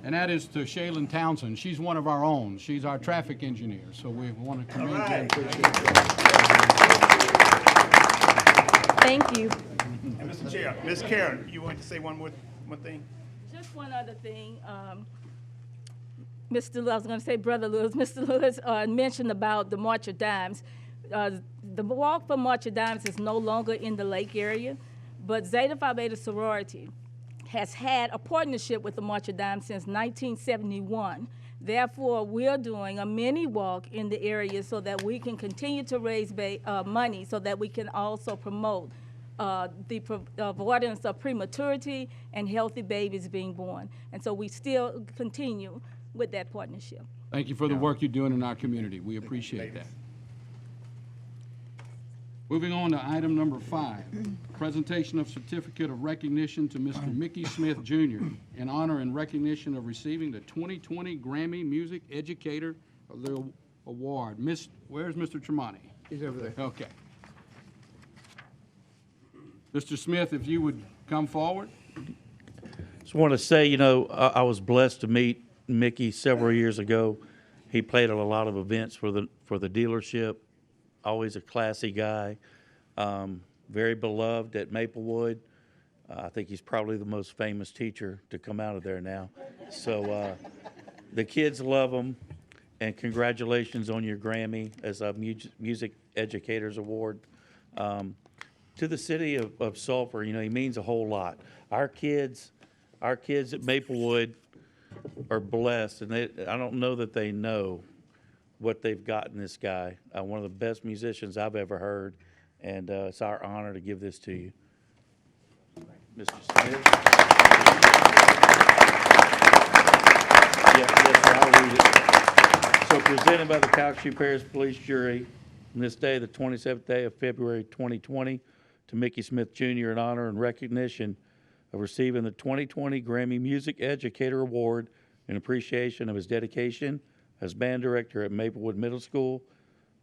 and that is to Shaylin Townsend. She's one of our own. She's our traffic engineer, so we want to commend her and appreciate her. Thank you. And Mr. Chair, Ms. Karen, you want to say one thing? Just one other thing. Mr. Lewis, I was going to say Brother Lewis. Mr. Lewis mentioned about the March of Dimes. The Walk for March of Dimes is no longer in the Lake area, but Zeta Phi Beta Sorority has had a partnership with the March of Dimes since 1971. Therefore, we're doing a mini walk in the area so that we can continue to raise money so that we can also promote the avoidance of prematurity and healthy babies being born. And so we still continue with that partnership. Thank you for the work you're doing in our community. We appreciate that. Moving on to item number 5, presentation of certificate of recognition to Mr. Mickey Smith Jr. in honor and recognition of receiving the 2020 Grammy Music Educator of the Award. Where's Mr. Tremonti? He's over there. Okay. Mr. Smith, if you would come forward. Just want to say, I was blessed to meet Mickey several years ago. He played at a lot of events for the dealership. Always a classy guy. Very beloved at Maplewood. I think he's probably the most famous teacher to come out of there now. So the kids love him, and congratulations on your Grammy as a Music Educators Award. To the city of Sulphur, he means a whole lot. Our kids at Maplewood are blessed, and I don't know that they know what they've got in this guy. One of the best musicians I've ever heard, and it's our honor to give this to you. Mr. Smith. Yes, sir, I'll read it. So presented by the Calcasieu Parish Police Jury on this day, the 27th day of February 2020, to Mickey Smith Jr. in honor and recognition of receiving the 2020 Grammy Music Educator Award in appreciation of his dedication as band director at Maplewood Middle School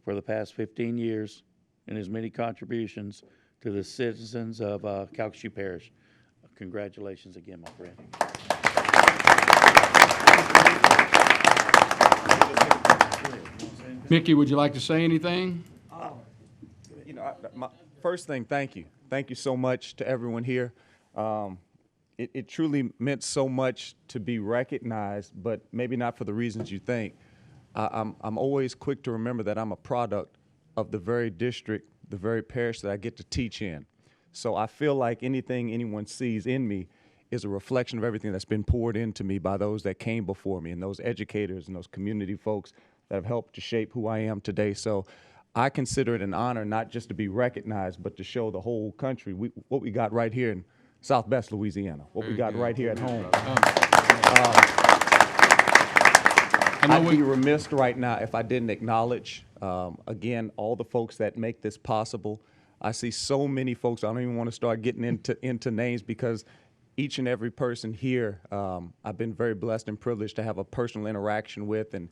for the past 15 years and his many contributions to the citizens of Calcasieu Parish. Congratulations again, my friend. Mickey, would you like to say anything? First thing, thank you. Thank you so much to everyone here. It truly meant so much to be recognized, but maybe not for the reasons you think. I'm always quick to remember that I'm a product of the very district, the very parish that I get to teach in. So I feel like anything anyone sees in me is a reflection of everything that's been poured into me by those that came before me and those educators and those community folks that have helped to shape who I am today. So I consider it an honor not just to be recognized, but to show the whole country what we got right here in South Best, Louisiana, what we got right here at home. I'd be remiss right now if I didn't acknowledge, again, all the folks that make this possible. I see so many folks, I don't even want to start getting into names because each and every person here, I've been very blessed and privileged to have a personal interaction with, and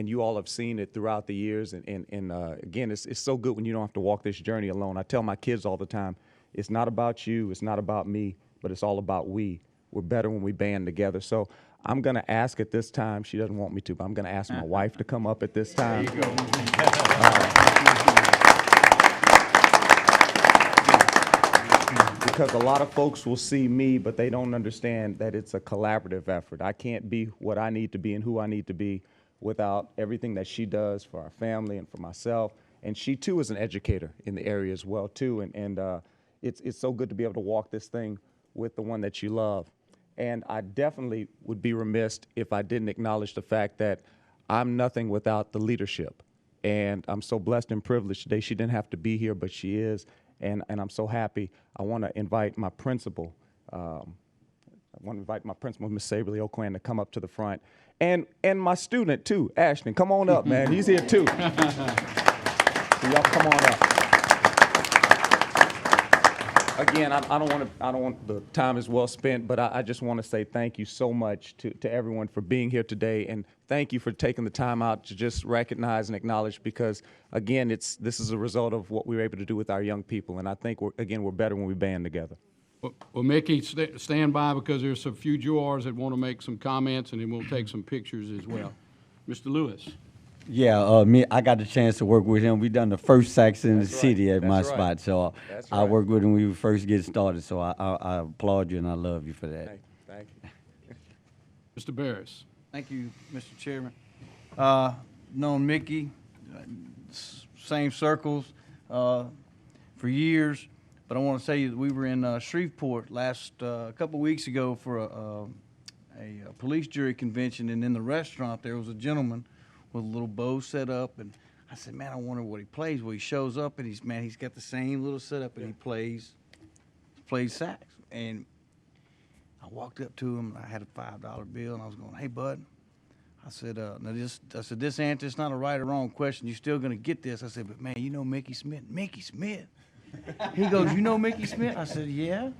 you all have seen it throughout the years. And again, it's so good when you don't have to walk this journey alone. I tell my kids all the time, it's not about you, it's not about me, but it's all about we. We're better when we band together. So I'm going to ask at this time, she doesn't want me to, but I'm going to ask my wife to come up at this time. There you go. Because a lot of folks will see me, but they don't understand that it's a collaborative effort. I can't be what I need to be and who I need to be without everything that she does for our family and for myself. And she, too, is an educator in the area as well, too. And it's so good to be able to walk this thing with the one that you love. And I definitely would be remiss if I didn't acknowledge the fact that I'm nothing without the leadership. And I'm so blessed and privileged today. She didn't have to be here, but she is. And I'm so happy. I want to invite my principal, Miss Saberly O'Quinn, to come up to the front. And my student, too, Ashton. Come on up, man. He's here, too. So y'all come on up. Again, I don't want the time is well spent, but I just want to say thank you so much to everyone for being here today, and thank you for taking the time out to just recognize and acknowledge, because again, this is a result of what we were able to do with our young people, and I think we're better when we band together. Well, Mickey, stand by, because there's a few jurors that want to make some comments, and then we'll take some pictures as well. Mr. Lewis. Yeah, I got the chance to work with him. We done the first sax in the city at my spot, so I worked with him when we first get started. So I applaud you and I love you for that. Thank you. Mr. Barris. Thank you, Mr. Chairman. Known Mickey, same circles for years, but I want to say that we were in Shreveport a couple weeks ago for a police jury convention, and in the restaurant there was a gentleman with a little bow set up, and I said, man, I wonder what he plays. Well, he shows up, and he's got the same little setup, and he plays sax. And I walked up to him, and I had a $5 bill, and I was going, hey, bud. I said, this answer is not a right or wrong question. You're still gonna get this. I said, but man, you know Mickey Smith? Mickey Smith. He goes, you know Mickey Smith? I said, yeah.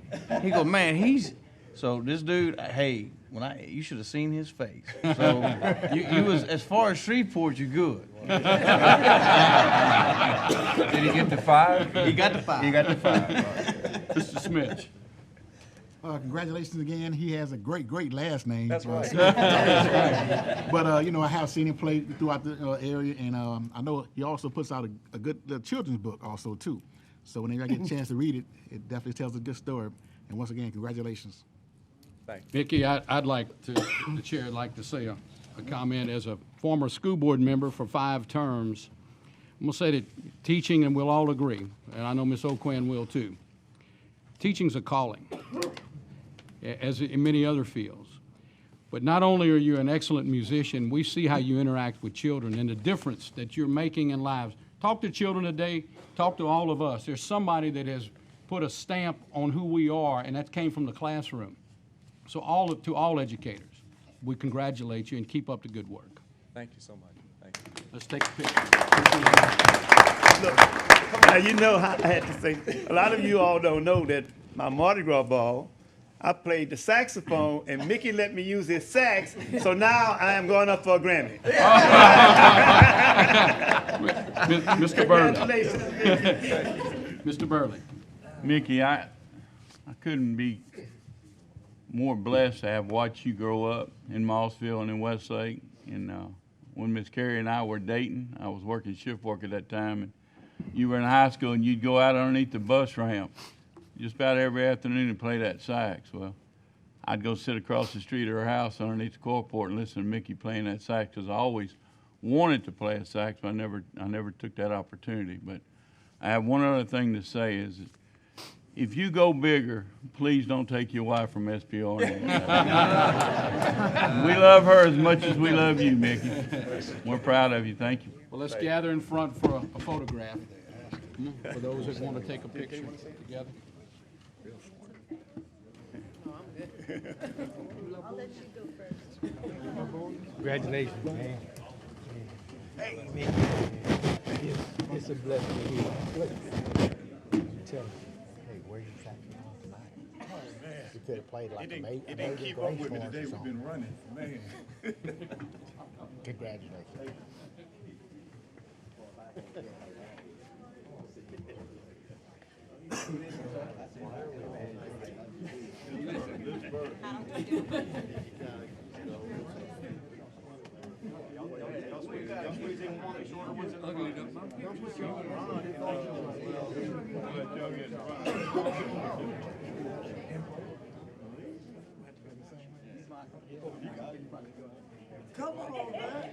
He goes, man, so this dude, hey, you should have seen his face. So you was, as far as Shreveport, you're good. Did he get the 5? He got the 5. He got the 5. Mr. Smith. Congratulations again. He has a great last name. That's right. But, you know, I have seen him play throughout the area, and I know he also puts out a good children's book also, too. So whenever I get a chance to read it, it definitely tells a good story. And once again, congratulations. Thank you. Mickey, I'd like to, the chair would like to say a comment as a former school board member for 5 terms. I'm going to say that teaching, and we'll all agree, and I know Ms. O'Quinn will too, teaching's a calling, as in many other fields. But not only are you an excellent musician, we see how you interact with children and the difference that you're making in lives. Talk to children today, talk to all of us. There's somebody that has put a stamp on who we are, and that came from the classroom. So to all educators, we congratulate you and keep up the good work. Thank you so much. Thank you. Let's take a picture. Look, now you know how I had to say, a lot of you all don't know that my Mardi Gras ball, I played the saxophone, and Mickey let me use his sax, so now I am going up for a Grammy. Mr. Burley. Congratulations, Mickey. Mr. Burley. Mickey, I couldn't be more blessed to have watched you grow up in Mossville and in Westlake. And when Miss Carrie and I were dating, I was working shift work at that time, and you were in high school, and you'd go out underneath the bus ramp just about every afternoon and play that sax. Well, I'd go sit across the street of her house underneath the carport and listen to Mickey playing that sax, because I always wanted to play a sax, but I never took that opportunity. But I have one other thing to say is, if you go bigger, please don't take your wife from SPR. We love her as much as we love you, Mickey. We're proud of you. Thank you. Well, let's gather in front for a photograph. For those that want to take a picture together. I'll let you go first. Congratulations, man. Hey, Mickey. It's a blessing to hear. Tell me. Hey, where you tracking on tonight? Oh, man. You could have played like It didn't keep up with me today. We've been running, man. Congratulations. Come on, man.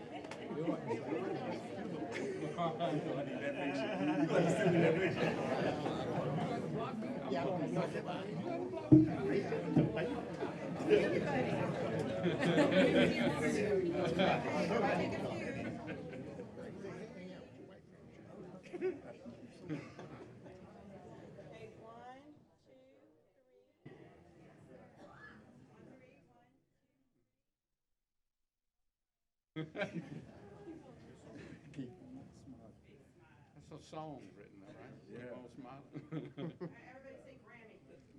That's a song written, right? Yeah. All smiling.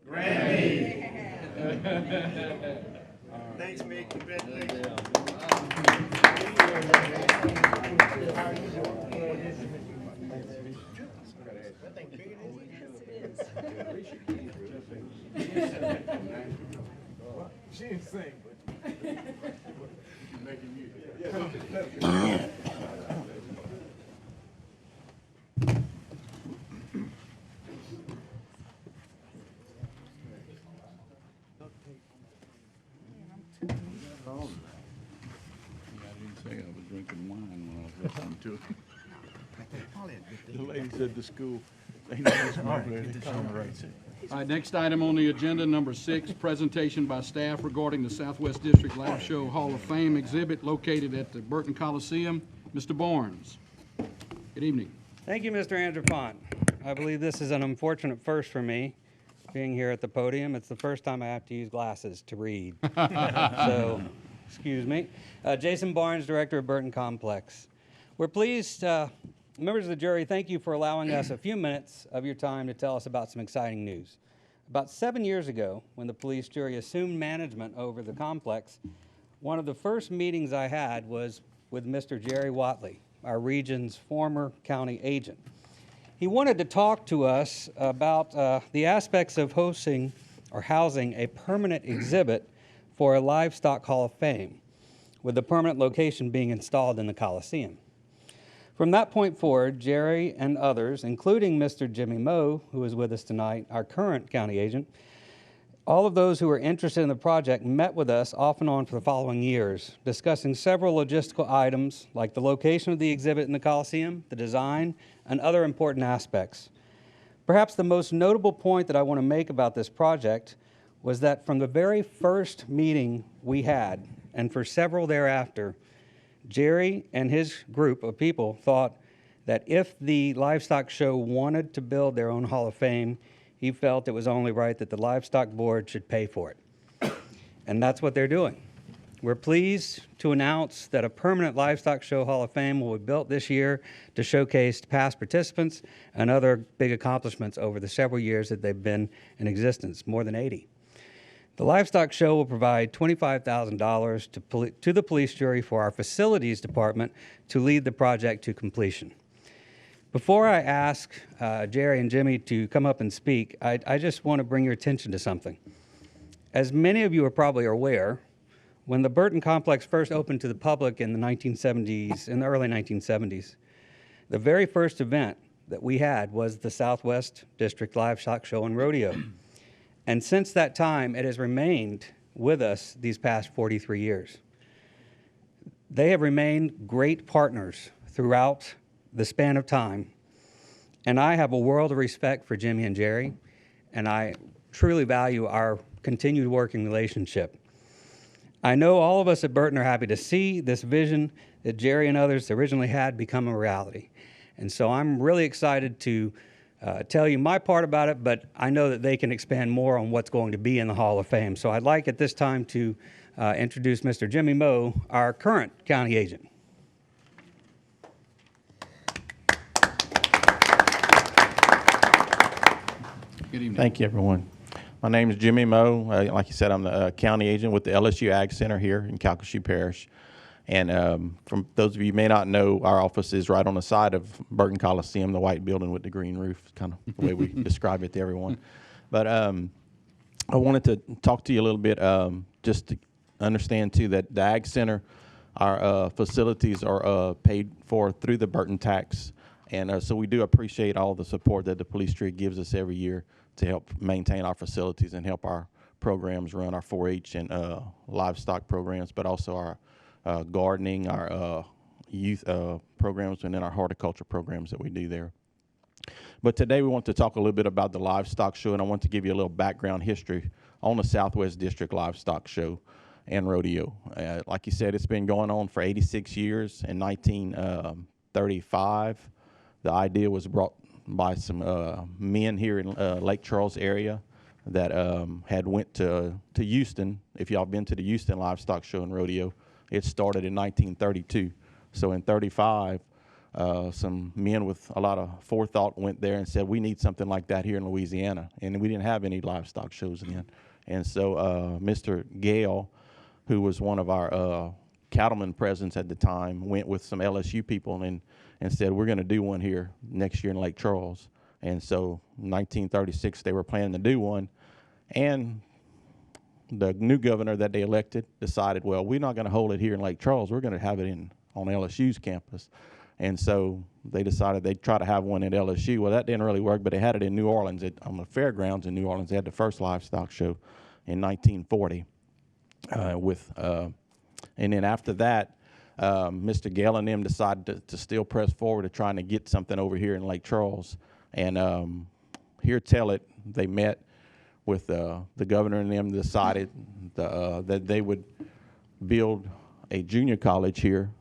Grammy. Thanks, Mick. Congratulations. She didn't sing, but she's making music. I was drinking wine when I was listening to it. The lady said to school, they know this over there, they call her right. All right, next item on the agenda, number 6, presentation by staff regarding the Southwest District Live Show Hall of Fame exhibit located at the Burton Coliseum. Mr. Barnes. Good evening. Thank you, Mr. Andrepont. I believe this is an unfortunate first for me, being here at the podium. It's the first time I have to use glasses to read. So, excuse me. Jason Barnes, Director of Burton Complex. We're pleased, members of the jury, thank you for allowing us a few minutes of your time to tell us about some exciting news. About 7 years ago, when the police jury assumed management over the complex, one of the first meetings I had was with Mr. Jerry Watley, our region's former county agent. He wanted to talk to us about the aspects of hosting or housing a permanent exhibit for a livestock hall of fame, with the permanent location being installed in the Coliseum. From that point forward, Jerry and others, including Mr. Jimmy Moe, who is with us tonight, our current county agent, all of those who were interested in the project met with us off and on for the following years, discussing several logistical items like the location of the exhibit in the Coliseum, the design, and other important aspects. Perhaps the most notable point that I want to make about this project was that from the very first meeting we had, and for several thereafter, Jerry and his group of people thought that if the livestock show wanted to build their own Hall of Fame, he felt it was only right that the livestock board should pay for it. And that's what they're doing. We're pleased to announce that a permanent livestock show Hall of Fame will be built this year to showcase past participants and other big accomplishments over the several years that they've been in existence, more than 80. The livestock show will provide $25,000 to the police jury for our facilities department to lead the project to completion. Before I ask Jerry and Jimmy to come up and speak, I just want to bring your attention to something. As many of you are probably aware, when the Burton Complex first opened to the public in the 1970s, in the early 1970s, the very first event that we had was the Southwest District Livestock Show and Rodeo. And since that time, it has remained with us these past 43 years. They have remained great partners throughout the span of time. And I have a world of respect for Jimmy and Jerry, and I truly value our continued working relationship. I know all of us at Burton are happy to see this vision that Jerry and others originally had become a reality. And so I'm really excited to tell you my part about it, but I know that they can expand more on what's going to be in the Hall of Fame. So I'd like at this time to introduce Mr. Jimmy Moe, our current county agent. Good evening. Thank you, everyone. My name is Jimmy Moe. Like you said, I'm the county agent with the LSU Ag Center here in Calcasieu Parish. And from those of you who may not know, our office is right on the side of Burton Coliseum, the white building with the green roof, kind of the way we describe it to everyone. But I wanted to talk to you a little bit, just to understand, too, that the Ag Center, our facilities are paid for through the Burton tax. And so we do appreciate all the support that the police jury gives us every year to help maintain our facilities and help our programs run, our 4-H and livestock programs, but also our gardening, our youth programs, and then our horticulture programs that we do there. But today we want to talk a little bit about the livestock show, and I want to give you a little background history on the Southwest District Livestock Show and Rodeo. Like you said, it's been going on for 86 years. In 1935, the idea was brought by some men here in Lake Charles area that had went to Houston. If y'all been to the Houston Livestock Show and Rodeo, it started in 1932. So in 35, some men with a lot of forethought went there and said, we need something like that here in Louisiana. And we didn't have any livestock shows then. And so Mr. Gale, who was one of our cattlemen presidents at the time, went with some LSU people and said, we're going to do one here next year in Lake Charles. And so in 1936, they were planning to do one. And the new governor that they elected decided, well, we're not going to hold it here in Lake Charles. We're going to have it on LSU's campus. And so they decided they'd try to have one at LSU. Well, that didn't really work, but they had it in New Orleans, on the fairgrounds in New Orleans. They had the first livestock show in 1940. And then after that, Mr. Gale and them decided to still press forward to trying to get something over here in Lake Charles. And here tell it, they met with the governor and them, decided that they would build a junior college here,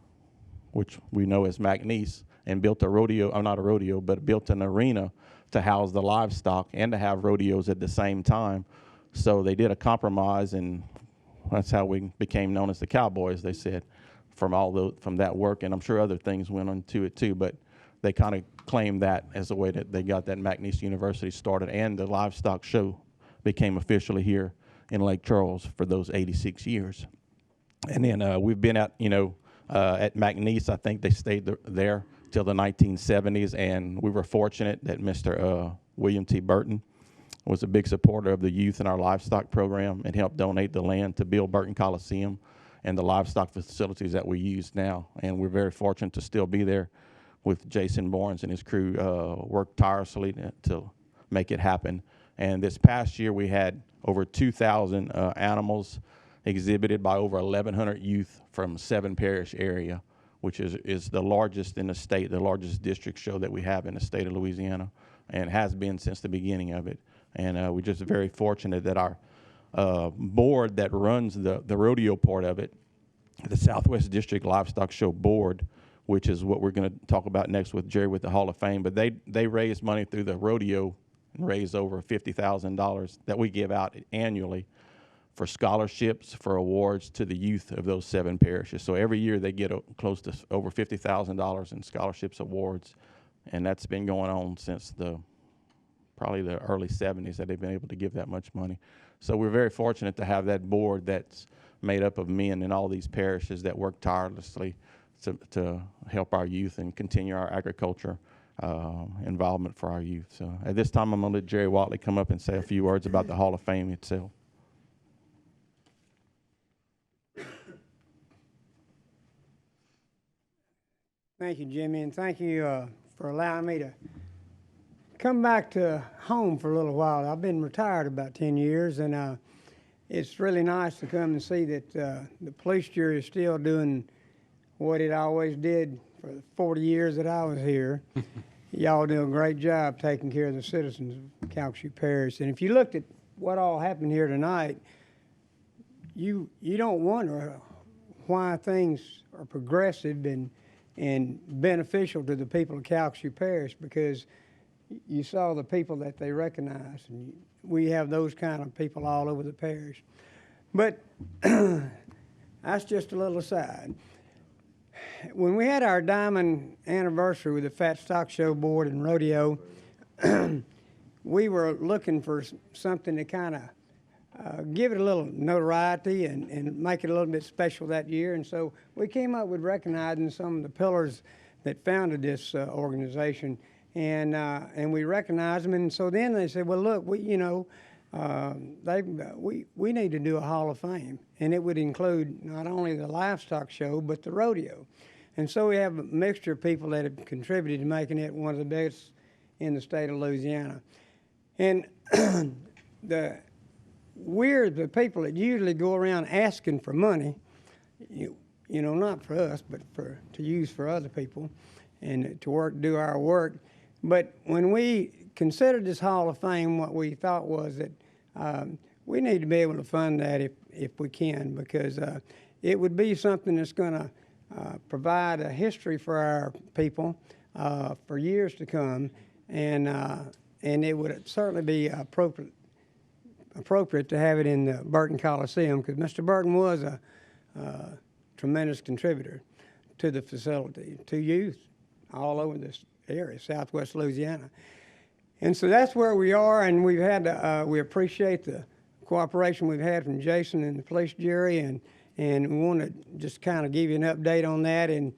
which we know as McNeese, and built a rodeo, or not a rodeo, but built an arena to house the livestock and to have rodeos at the same time. So they did a compromise, and that's how we became known as the Cowboys, they said, from that work. And I'm sure other things went into it too, but they kind of claimed that as a way that they got that McNeese University started, and the livestock show became officially here in Lake Charles for those 86 years. And then we've been at McNeese. I think they stayed there till the 1970s, and we were fortunate that Mr. William T. Burton was a big supporter of the youth in our livestock program and helped donate the land to build Burton Coliseum and the livestock facilities that we use now. And we're very fortunate to still be there with Jason Barnes and his crew worked tirelessly to make it happen. And this past year we had over 2,000 animals exhibited by over 1,100 youth from 7 parish area, which is the largest in the state, the largest district show that we have in the state of Louisiana, and has been since the beginning of it. And we're just very fortunate that our board that runs the rodeo part of it, the Southwest District Livestock Show Board, which is what we're going to talk about next with Jerry with the Hall of Fame, but they raise money through the rodeo and raise over $50,000 that we give out annually for scholarships, for awards to the youth of those 7 parishes. So every year they get close to over $50,000 in scholarships awards, and that's been going on since probably the early 70s that they've been able to give that much money. So we're very fortunate to have that board that's made up of men in all these parishes that work tirelessly to help our youth and continue our agriculture involvement for our youth. So at this time, I'm going to let Jerry Watley come up and say a few words about the Hall of Fame itself. Thank you, Jimmy, and thank you for allowing me to come back to home for a little while. I've been retired about 10 years, and it's really nice to come and see that the police jury is still doing what it always did for the 40 years that I was here. Y'all do a great job taking care of the citizens of Calcasieu Parish. And if you looked at what all happened here tonight, you don't wonder why things are progressive and beneficial to the people of Calcasieu Parish, because you saw the people that they recognize, and we have those kind of people all over the parish. But that's just a little aside. When we had our diamond anniversary with the Fat Stock Show Board and Rodeo, we were looking for something to kind of give it a little notoriety and make it a little bit special that year. And so we came up with recognizing some of the pillars that founded this organization, and we recognized them. And so then they said, well, look, we need to do a Hall of Fame, and it would include not only the livestock show but the rodeo. And so we have a mixture of people that have contributed to making it one of the best in the state of Louisiana. And we're the people that usually go around asking for money, not for us, but to use for other people and to do our work. But when we considered this Hall of Fame, what we thought was that we need to be able to fund that if we can, because it would be something that's going to provide a history for our people for years to come, and it would certainly be appropriate to have it in the Burton Coliseum, because Mr. Burton was a tremendous contributor to the facility, to youth all over this area, Southwest Louisiana. And so that's where we are, and we've had we appreciate the cooperation we've had from Jason and the police jury, and we want to just kind of give you an update on that. And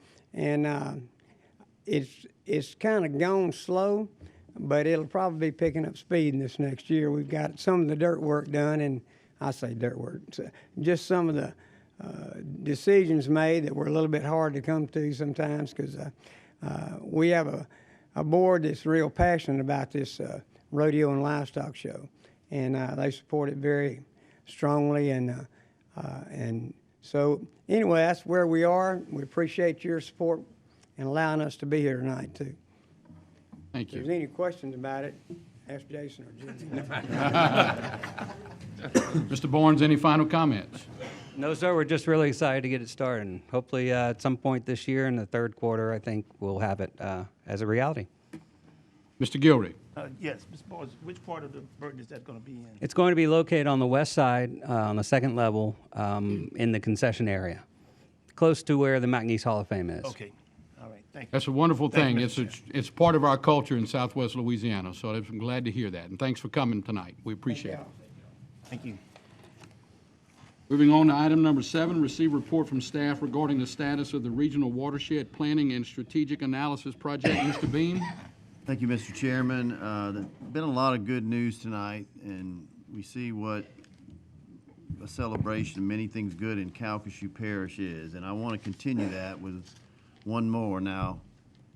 it's kind of gone slow, but it'll probably be picking up speed in this next year. We've got some of the dirt work done, and I say dirt work, just some of the decisions made that were a little bit hard to come to sometimes, because we have a board that's real passionate about this rodeo and livestock show, and they support it very strongly. And so anyway, that's where we are. We appreciate your support and allowing us to be here tonight too. Thank you. If there's any questions about it, ask Jason or Jimmy. Mr. Barnes, any final comments? No, sir. We're just really excited to get it started. And hopefully, at some point this year in the third quarter, I think we'll have it as a reality. Mr. Gilry. Yes, Mr. Barnes, which part of the Burton is that going to be in? It's going to be located on the west side, on the second level, in the concession area, close to where the McNeese Hall of Fame is. Okay. All right. Thank you. That's a wonderful Thank thing. you, It's part of our culture in Southwest Louisiana, so I'm glad to hear that. And thanks for coming tonight. We appreciate it. Thank you. Moving on to item number 7, receive report from staff regarding the status of the Regional Watershed Planning and Strategic Analysis Project. Mr. Bean? Thank you, Mr. Chairman. There's been a lot of good news tonight, and we see what a celebration of many things good in Calcasieu Parish is, and I want to continue that with one more. Now,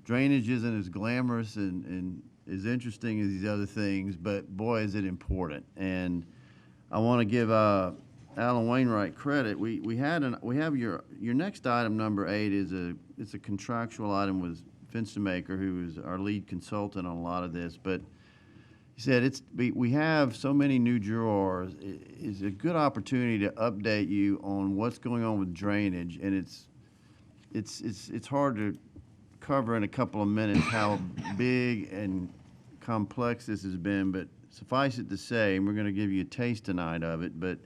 drainage isn't as glamorous and as interesting as these other things, but boy, is it important. And I want to give Alan Wainwright credit. We have your next item, number 8, it's a contractual item with Fenstermaker, who is our lead consultant on a lot of this. But he said we have so many new drawers. It's a good opportunity to update you on what's going on with drainage, and it's hard to cover in a couple of minutes how big and complex this has been. But suffice it to say, and we're going to give you a taste tonight of it, but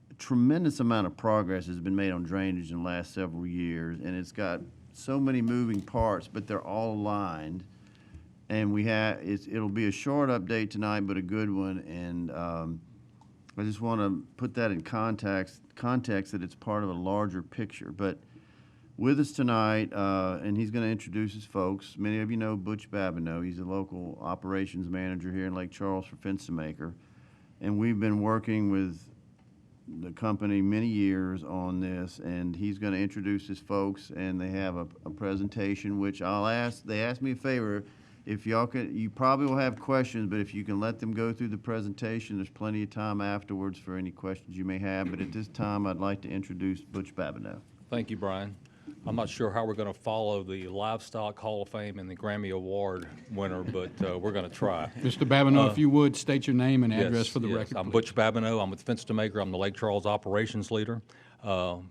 a tremendous amount of progress has been made on drainage in the last several years, and it's got so many moving parts, but they're all aligned. And it'll be a short update tonight, but a good one. And I just want to put that in context that it's part of a larger picture. But with us tonight, and he's going to introduce his folks. Many of you know Butch Babineau. He's a local operations manager here in Lake Charles for Fenstermaker. And we've been working with the company many years on this, and he's going to introduce his folks, and they have a presentation, which they asked me a favor. If y'all could, you probably will have questions, but if you can let them go through the presentation, there's plenty of time afterwards for any questions you may have. But at this time, I'd like to introduce Butch Babineau. Thank you, Brian. I'm not sure how we're going to follow the Livestock Hall of Fame and the Grammy Award winner, but we're going to try. Mr. Babineau, if you would, state your name and address for the record. I'm Butch Babineau. I'm with Fenstermaker. I'm the Lake Charles operations leader.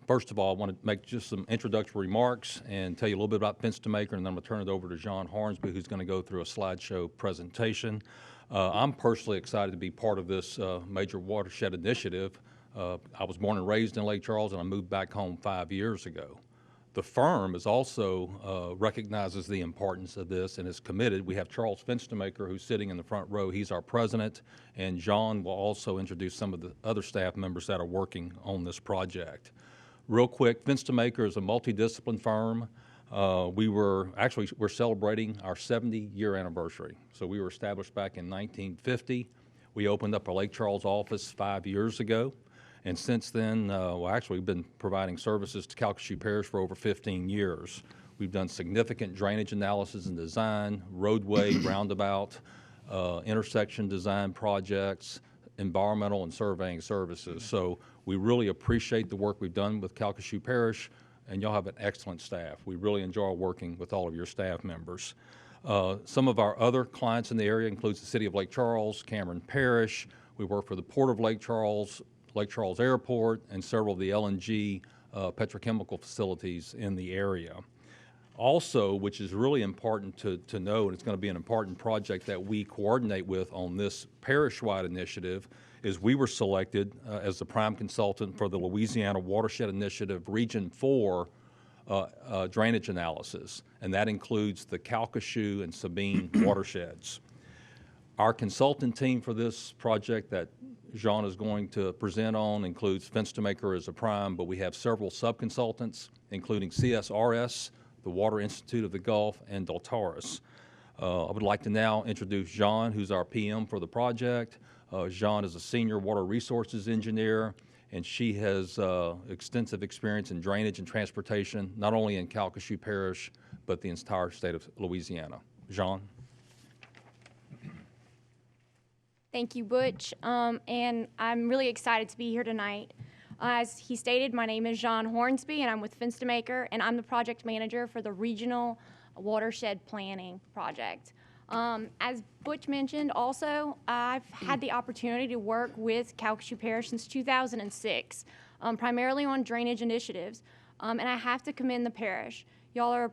First of all, I want to make just some introductory remarks and tell you a little bit about Fenstermaker, and then I'm going to turn it over to John Hornsby, who's going to go through a slideshow presentation. I'm personally excited to be part of this major watershed initiative. I was born and raised in Lake Charles, and I moved back home 5 years ago. The firm is also recognizes the importance of this and is committed. We have Charles Fenstermaker, who's sitting in the front row. He's our president, and John will also introduce some of the other staff members that are working on this project. Real quick, Fenstermaker is a multidiscipline firm. We're celebrating our 70-year anniversary. So we were established back in 1950. We opened up our Lake Charles office 5 years ago. And since then, we've been providing services to Calcasieu Parish for over 15 years. We've done significant drainage analysis and design, roadway, roundabout, intersection design projects, environmental and surveying services. So we really appreciate the work we've done with Calcasieu Parish, and y'all have an excellent staff. We really enjoy working with all of your staff members. Some of our other clients in the area includes the City of Lake Charles, Cameron Parish. We work for the Port of Lake Charles Airport, and several of the LNG petrochemical facilities in the area. Also, which is really important to know, and it's going to be an important project that we coordinate with on this parish-wide initiative, is we were selected as the prime consultant for the Louisiana Watershed Initiative Region 4 drainage analysis, and that includes the Calcasieu and Sabine watersheds. Our consultant team for this project that Jean is going to present on includes Fenstermaker as a prime, but we have several sub-consultants, including CSRS, the Water Institute of the Gulf, and Deltaris. I would like to now introduce Jean, who's our PM for the project. Jean is a senior water resources engineer, and she has extensive experience in drainage and transportation, not only in Calcasieu Parish, but the entire state of Louisiana. Jean? Thank you, Butch, and I'm really excited to be here tonight. As he stated, my name is John Hornsby, and I'm with Fenstermaker, and I'm the project manager for the Regional Watershed Planning Project. As Butch mentioned also, I've had the opportunity to work with Calcasieu Parish since 2006, primarily on drainage initiatives, and I have to commend the parish. Y'all are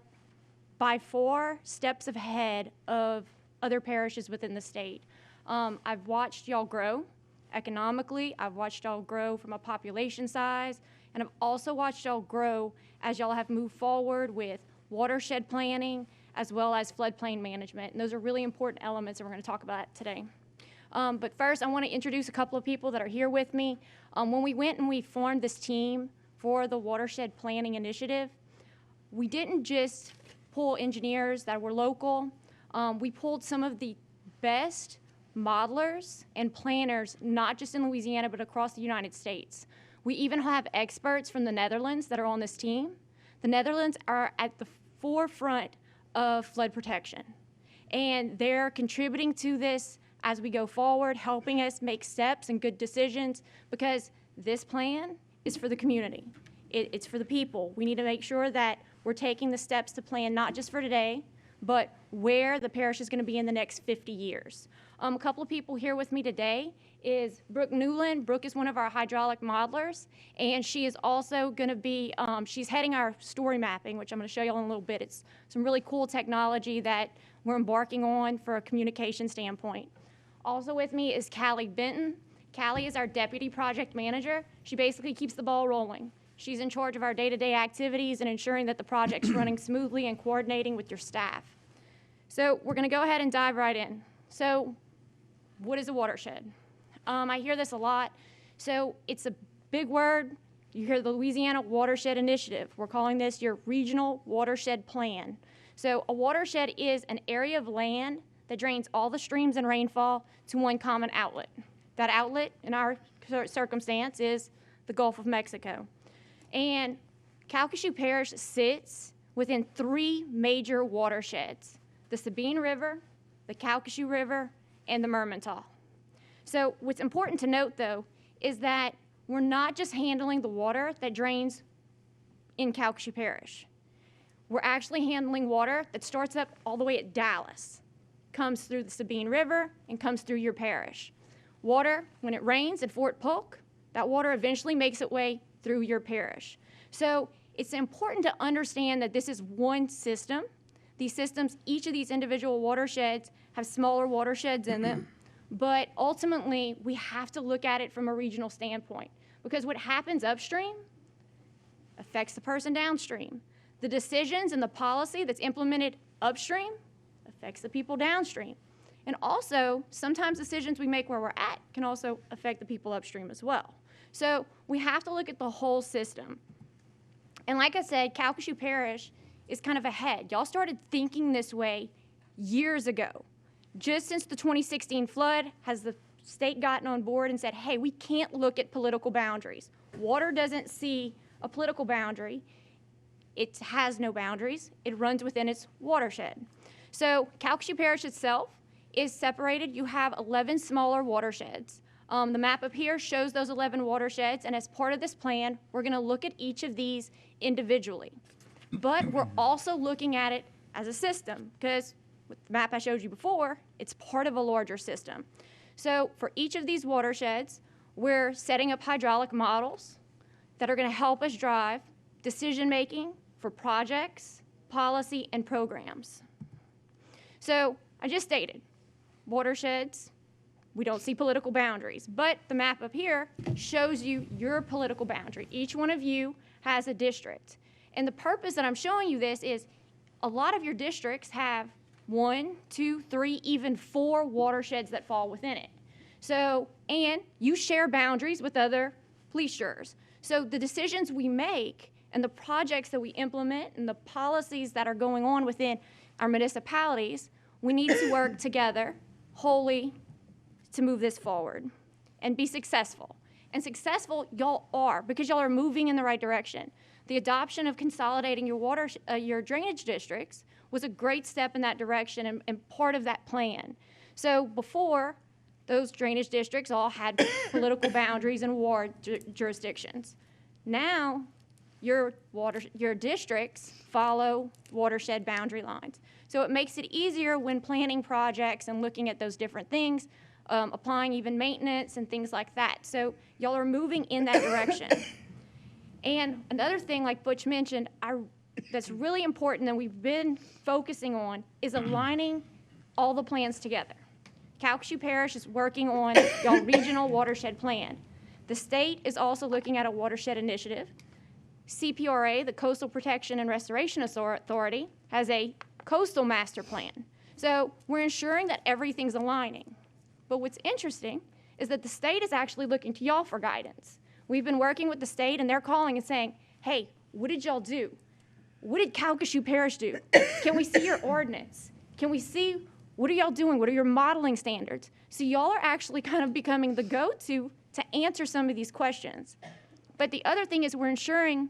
by 4 steps ahead of other parishes within the state. I've watched y'all grow economically. I've watched y'all grow from a population size, and I've also watched y'all grow as y'all have moved forward with watershed planning as well as floodplain management. And those are really important elements, and we're going to talk about that today. But first, I want to introduce a couple of people that are here with me. When we went and we formed this team for the Watershed Planning Initiative, we didn't just pull engineers that were local. We pulled some of the best modelers and planners, not just in Louisiana, but across the United States. We even have experts from the Netherlands that are on this team. The Netherlands are at the forefront of flood protection, and they're contributing to this as we go forward, helping us make steps and good decisions, because this plan is for the community. It's for the people. We need to make sure that we're taking the steps to plan not just for today, but where the parish is going to be in the next 50 years. A couple of people here with me today is Brooke Newland. Brooke is one of our hydraulic modelers, and she is also going to be, she's heading our story mapping, which I'm going to show you in a little bit. It's some really cool technology that we're embarking on for a communication standpoint. Also with me is Callie Benton. Callie is our deputy project manager. She basically keeps the ball rolling. She's in charge of our day-to-day activities and ensuring that the project's running smoothly and coordinating with your staff. So we're going to go ahead and dive right in. So what is a watershed? I hear this a lot. So it's a big word. You hear the Louisiana Watershed Initiative. We're calling this your Regional Watershed Plan. So a watershed is an area of land that drains all the streams and rainfall to one common outlet. That outlet, in our circumstance, is the Gulf of Mexico. And Calcasieu Parish sits within 3 major watersheds: the Sabine River, the Calcasieu River, and the Mermentau. So what's important to note, though, is that we're not just handling the water that drains in Calcasieu Parish. We're actually handling water that starts up all the way at Dallas, comes through the Sabine River, and comes through your parish. Water, when it rains at Fort Polk, that water eventually makes its way through your parish. So it's important to understand that this is one system. These systems, each of these individual watersheds have smaller watersheds in them, but ultimately we have to look at it from a regional standpoint, because what happens upstream affects the person downstream. The decisions and the policy that's implemented upstream affects the people downstream. And also, sometimes decisions we make where we're at can also affect the people upstream as well. So we have to look at the whole system. And like I said, Calcasieu Parish is kind of ahead. Y'all started thinking this way years ago. Just since the 2016 flood, has the state gotten on board and said, hey, we can't look at political boundaries. Water doesn't see a political boundary. It has no boundaries. It runs within its watershed. So Calcasieu Parish itself is separated. You have 11 smaller watersheds. The map up here shows those 11 watersheds, and as part of this plan, we're going to look at each of these individually. But we're also looking at it as a system, because with the map I showed you before, it's part of a larger system. So for each of these watersheds, we're setting up hydraulic models that are going to help us drive decision-making for projects, policy, and programs. So I just stated, watersheds, we don't see political boundaries, but the map up here shows you your political boundary. Each one of you has a district. And the purpose that I'm showing you this is a lot of your districts have 1, 2, 3, even 4 watersheds that fall within it. So, and you share boundaries with other police jurors. So the decisions we make and the projects that we implement and the policies that are going on within our municipalities, we need to work together wholly to move this forward and be successful. And successful y'all are, because y'all are moving in the right direction. The adoption of consolidating your drainage districts was a great step in that direction and part of that plan. So before, those drainage districts all had political boundaries and ward jurisdictions. Now, your districts follow watershed boundary lines. So it makes it easier when planning projects and looking at those different things, applying even maintenance and things like that. So y'all are moving in that direction. And another thing, like Butch mentioned, that's really important that we've been focusing on is aligning all the plans together. Calcasieu Parish is working on y'all regional watershed plan. The state is also looking at a watershed initiative. CPRA, the Coastal Protection and Restoration Authority, has a coastal master plan. So we're ensuring that everything's aligning. But what's interesting is that the state is actually looking to y'all for guidance. We've been working with the state, and they're calling and saying, hey, what did y'all do? What did Calcasieu Parish do? Can we see your ordinance? Can we see, what are y'all doing? What are your modeling standards? So y'all are actually kind of becoming the go-to to answer some of these questions. But the other thing is we're ensuring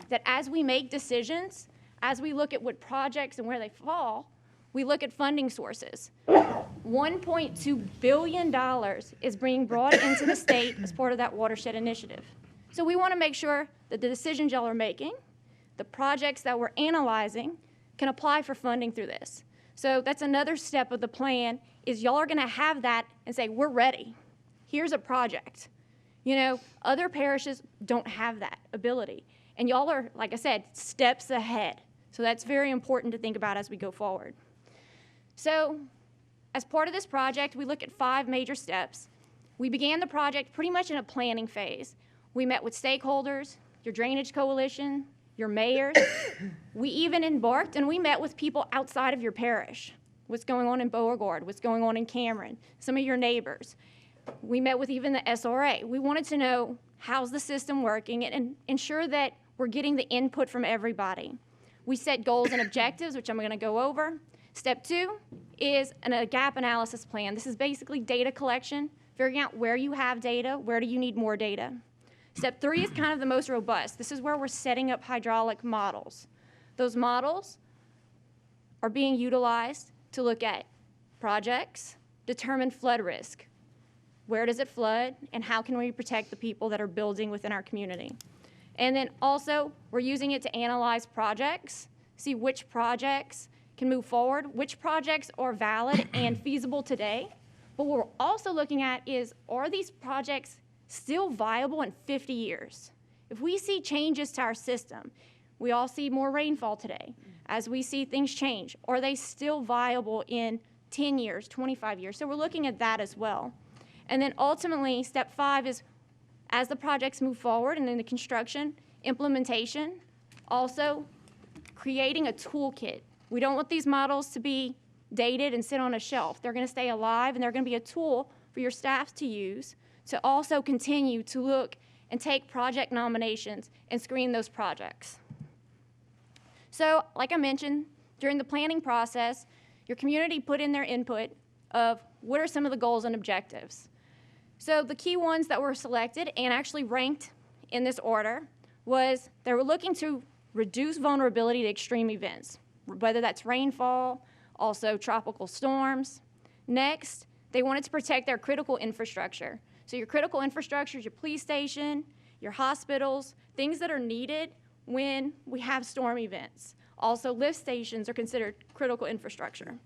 that as we make decisions, as we look at what projects and where they fall, we look at funding sources. $1.2 billion is being brought into the state as part of that watershed initiative. So we want to make sure that the decisions y'all are making, the projects that we're analyzing, can apply for funding through this. So that's another step of the plan, is y'all are going to have that and say, we're ready. Here's a project. You know, other parishes don't have that ability. And y'all are, like I said, steps ahead. So that's very important to think about as we go forward. So as part of this project, we look at 5 major steps. We began the project pretty much in a planning phase. We met with stakeholders, your drainage coalition, your mayors. We even embarked and we met with people outside of your parish. What's going on in Beauregard, what's going on in Cameron, some of your neighbors. We met with even the SRA. We wanted to know how's the system working and ensure that we're getting the input from everybody. We set goals and objectives, which I'm going to go over. Step 2 is a gap analysis plan. This is basically data collection, figuring out where you have data, where do you need more data. Step 3 is kind of the most robust. This is where we're setting up hydraulic models. Those models are being utilized to look at projects, determine flood risk. Where does it flood, and how can we protect the people that are building within our community? And then also, we're using it to analyze projects, see which projects can move forward, which projects are valid and feasible today. But what we're also looking at is, are these projects still viable in 50 years? If we see changes to our system, we all see more rainfall today. As we see things change, are they still viable in 10 years, 25 years? So we're looking at that as well. And then ultimately, step 5 is, as the projects move forward and in the construction, implementation, also creating a toolkit. We don't want these models to be dated and sit on a shelf. They're going to stay alive, and they're going to be a tool for your staff to use to also continue to look and take project nominations and screen those projects. So, like I mentioned, during the planning process, your community put in their input of what are some of the goals and objectives. So the key ones that were selected and actually ranked in this order was they were looking to reduce vulnerability to extreme events, whether that's rainfall, also tropical storms. Next, they wanted to protect their critical infrastructure. So your critical infrastructure is your police station, your hospitals, things that are needed when we have storm events. Also, lift stations are considered critical infrastructure.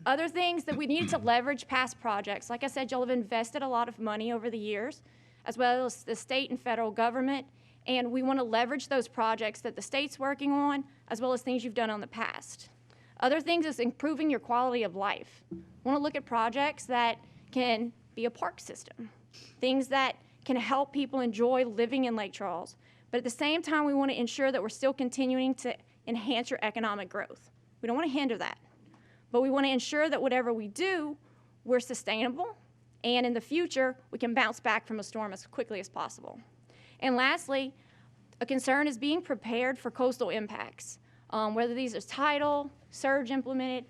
Other things that we needed to leverage past projects. Like I said, y'all have invested a lot of money over the years, as well as the state and federal government, and we want to leverage those projects that the state's working on, as well as things you've done on the past. Other things is improving your quality of life. We want to look at projects that can be a park system, things that can help people enjoy living in Lake Charles. But at the same time, we want to ensure that we're still continuing to enhance your economic growth. We don't want to hinder that. But we want to ensure that whatever we do, we're sustainable, and in the future, we can bounce back from a storm as quickly as possible. And lastly, a concern is being prepared for coastal impacts, whether these are tidal, surge implemented,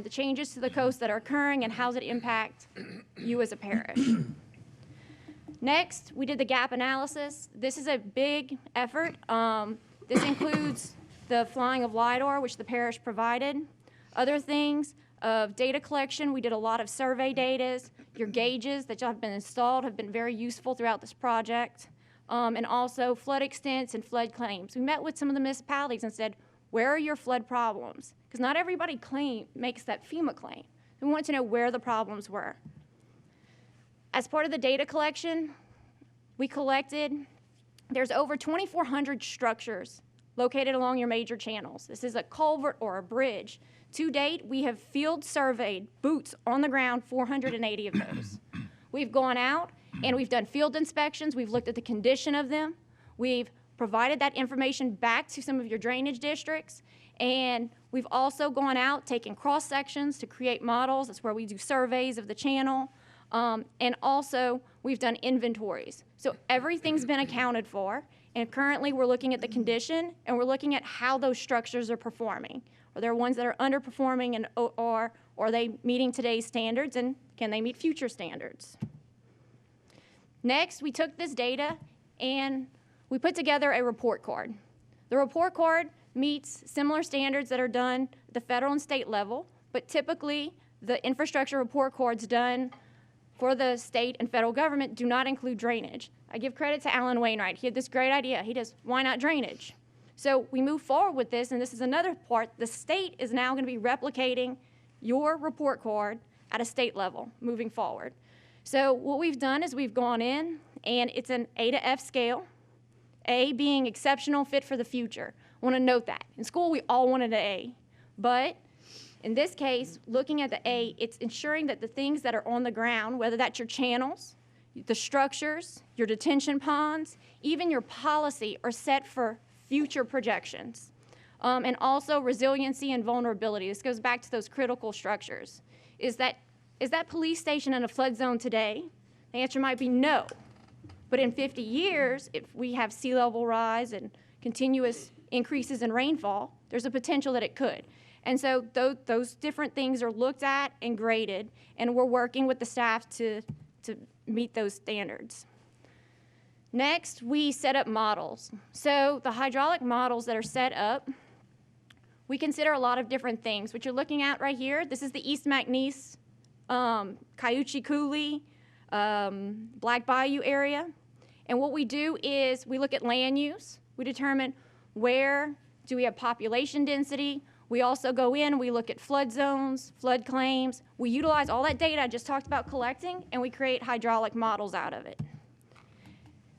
the changes to the coast that are occurring, and how does it impact you as a parish. Next, we did the gap analysis. This is a big effort. This includes the flying of LIDAR, which the parish provided. Other things of data collection, we did a lot of survey data. Your gauges that have been installed have been very useful throughout this project. And also flood extents and flood claims. We met with some of the municipalities and said, where are your flood problems? Because not everybody makes that FEMA claim. We wanted to know where the problems were. As part of the data collection, we collected, there's over 2,400 structures located along your major channels. This is a culvert or a bridge. To date, we have field surveyed, boots on the ground, 480 of those. We've gone out and we've done field inspections. We've looked at the condition of them. We've provided that information back to some of your drainage districts. And we've also gone out, taken cross sections to create models. That's where we do surveys of the channel. And also, we've done inventories. So everything's been accounted for, and currently we're looking at the condition, and we're looking at how those structures are performing. Are there ones that are underperforming, and or are they meeting today's standards, and can they meet future standards? Next, we took this data and we put together a report card. The report card meets similar standards that are done at the federal and state level, but typically the infrastructure report cards done for the state and federal government do not include drainage. I give credit to Alan Wainwright. He had this great idea. He does, why not drainage? So we move forward with this, and this is another part. The state is now going to be replicating your report card at a state level moving forward. So what we've done is we've gone in, and it's an A to F scale, A being exceptional, fit for the future. I want to note that. In school, we all wanted an A, but in this case, looking at the A, it's ensuring that the things that are on the ground, whether that's your channels, the structures, your detention ponds, even your policy, are set for future projections. And also resiliency and vulnerability. This goes back to those critical structures. Is that police station in a flood zone today? The answer might be no. But in 50 years, if we have sea level rise and continuous increases in rainfall, there's a potential that it could. And so those different things are looked at and graded, and we're working with the staff to meet those standards. Next, we set up models. So the hydraulic models that are set up, we consider a lot of different things. What you're looking at right here, this is the East McNeese, Cayuchi Coulee, Black Bayou area. And what we do is we look at land use. We determine where do we have population density. We also go in, we look at flood zones, flood claims. We utilize all that data I just talked about collecting, and we create hydraulic models out of it.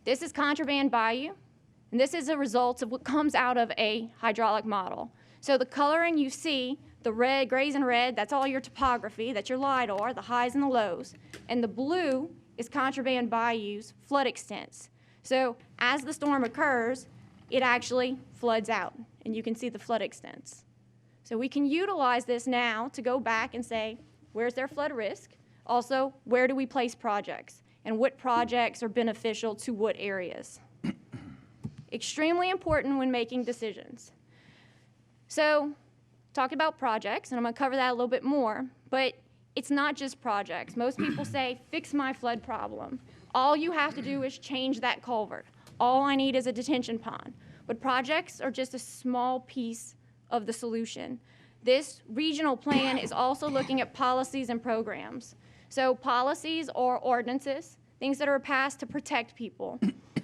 This is Contraband Bayou, and this is a result of what comes out of a hydraulic model. So the coloring you see, the red, grays and red, that's all your topography, that's your LIDAR, the highs and the lows. And the blue is Contraband Bayou's flood extents. So as the storm occurs, it actually floods out, and you can see the flood extents. So we can utilize this now to go back and say, where's their flood risk? Also, where do we place projects? And what projects are beneficial to what areas? Extremely important when making decisions. So, talk about projects, and I'm going to cover that a little bit more, but it's not just projects. Most people say, fix my flood problem. All you have to do is change that culvert. All I need is a detention pond. But projects are just a small piece of the solution. This regional plan is also looking at policies and programs. So policies are ordinances, things that are passed to protect people.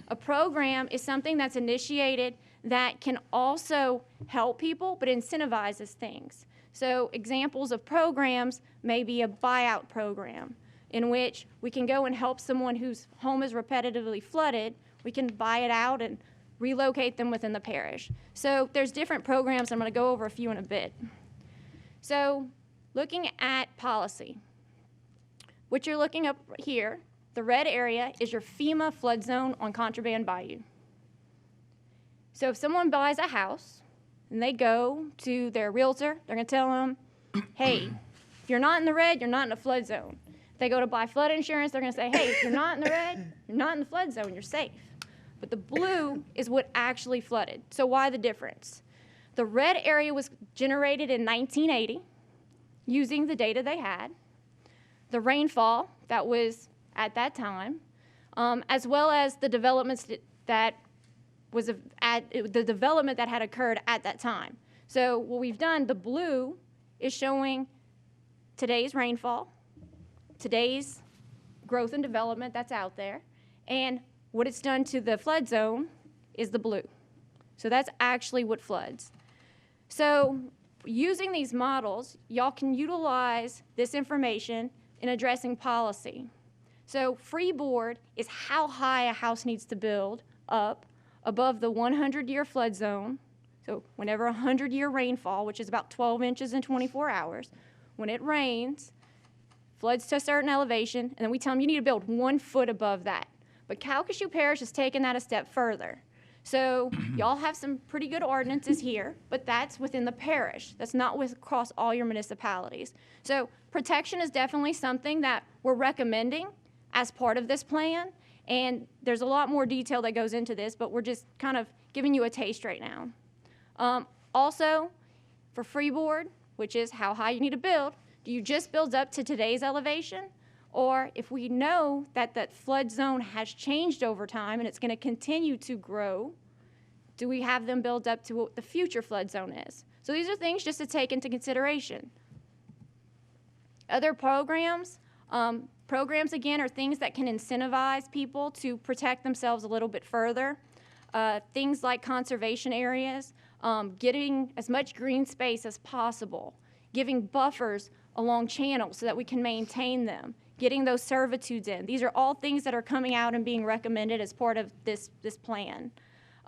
A program is something that's initiated that can also help people, but incentivizes things. So examples of programs may be a buyout program in which we can go and help someone whose home is repetitively flooded. We can buy it out and relocate them within the parish. So there's different programs. I'm going to go over a few in a bit. So looking at policy, what you're looking up here, the red area is your FEMA flood zone on Contraband Bayou. So if someone buys a house and they go to their realtor, they're going to tell them, hey, if you're not in the red, you're not in a flood zone. If they go to buy flood insurance, they're going to say, hey, if you're not in the red, you're not in the flood zone, you're safe. But the blue is what actually flooded. So why the difference? The red area was generated in 1980 using the data they had, the rainfall that was at that time, as well as the developments that was the development that had occurred at that time. So what we've done, the blue is showing today's rainfall, today's growth and development that's out there, and what it's done to the flood zone is the blue. So that's actually what floods. So using these models, y'all can utilize this information in addressing policy. So freeboard is how high a house needs to build up above the 100-year flood zone. So whenever a 100-year rainfall, which is about 12 inches in 24 hours, when it rains, floods to a certain elevation, and then we tell them you need to build 1 foot above that. But Calcasieu Parish has taken that a step further. So y'all have some pretty good ordinances here, but that's within the parish. That's not across all your municipalities. So protection is definitely something that we're recommending as part of this plan. And there's a lot more detail that goes into this, but we're just kind of giving you a taste right now. Also, for freeboard, which is how high you need to build, do you just build up to today's elevation? Or if we know that that flood zone has changed over time and it's going to continue to grow, do we have them build up to what the future flood zone is? So these are things just to take into consideration. Other programs, programs again are things that can incentivize people to protect themselves a little bit further. Things like conservation areas, getting as much green space as possible, giving buffers along channels so that we can maintain them, getting those servitudes in. These are all things that are coming out and being recommended as part of this plan.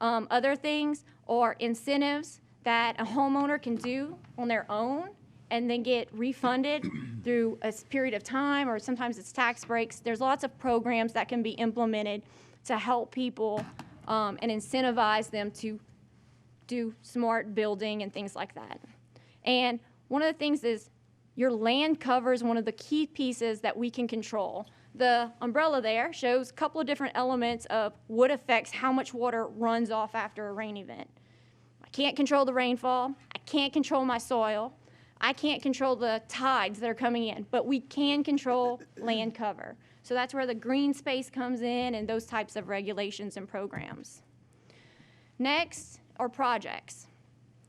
Other things are incentives that a homeowner can do on their own and then get refunded through a period of time, or sometimes it's tax breaks. There's lots of programs that can be implemented to help people and incentivize them to do smart building and things like that. And one of the things is your land cover is one of the key pieces that we can control. The umbrella there shows a couple of different elements of what affects how much water runs off after a rain event. I can't control the rainfall. I can't control my soil. I can't control the tides that are coming in, but we can control land cover. So that's where the green space comes in and those types of regulations and programs. Next are projects.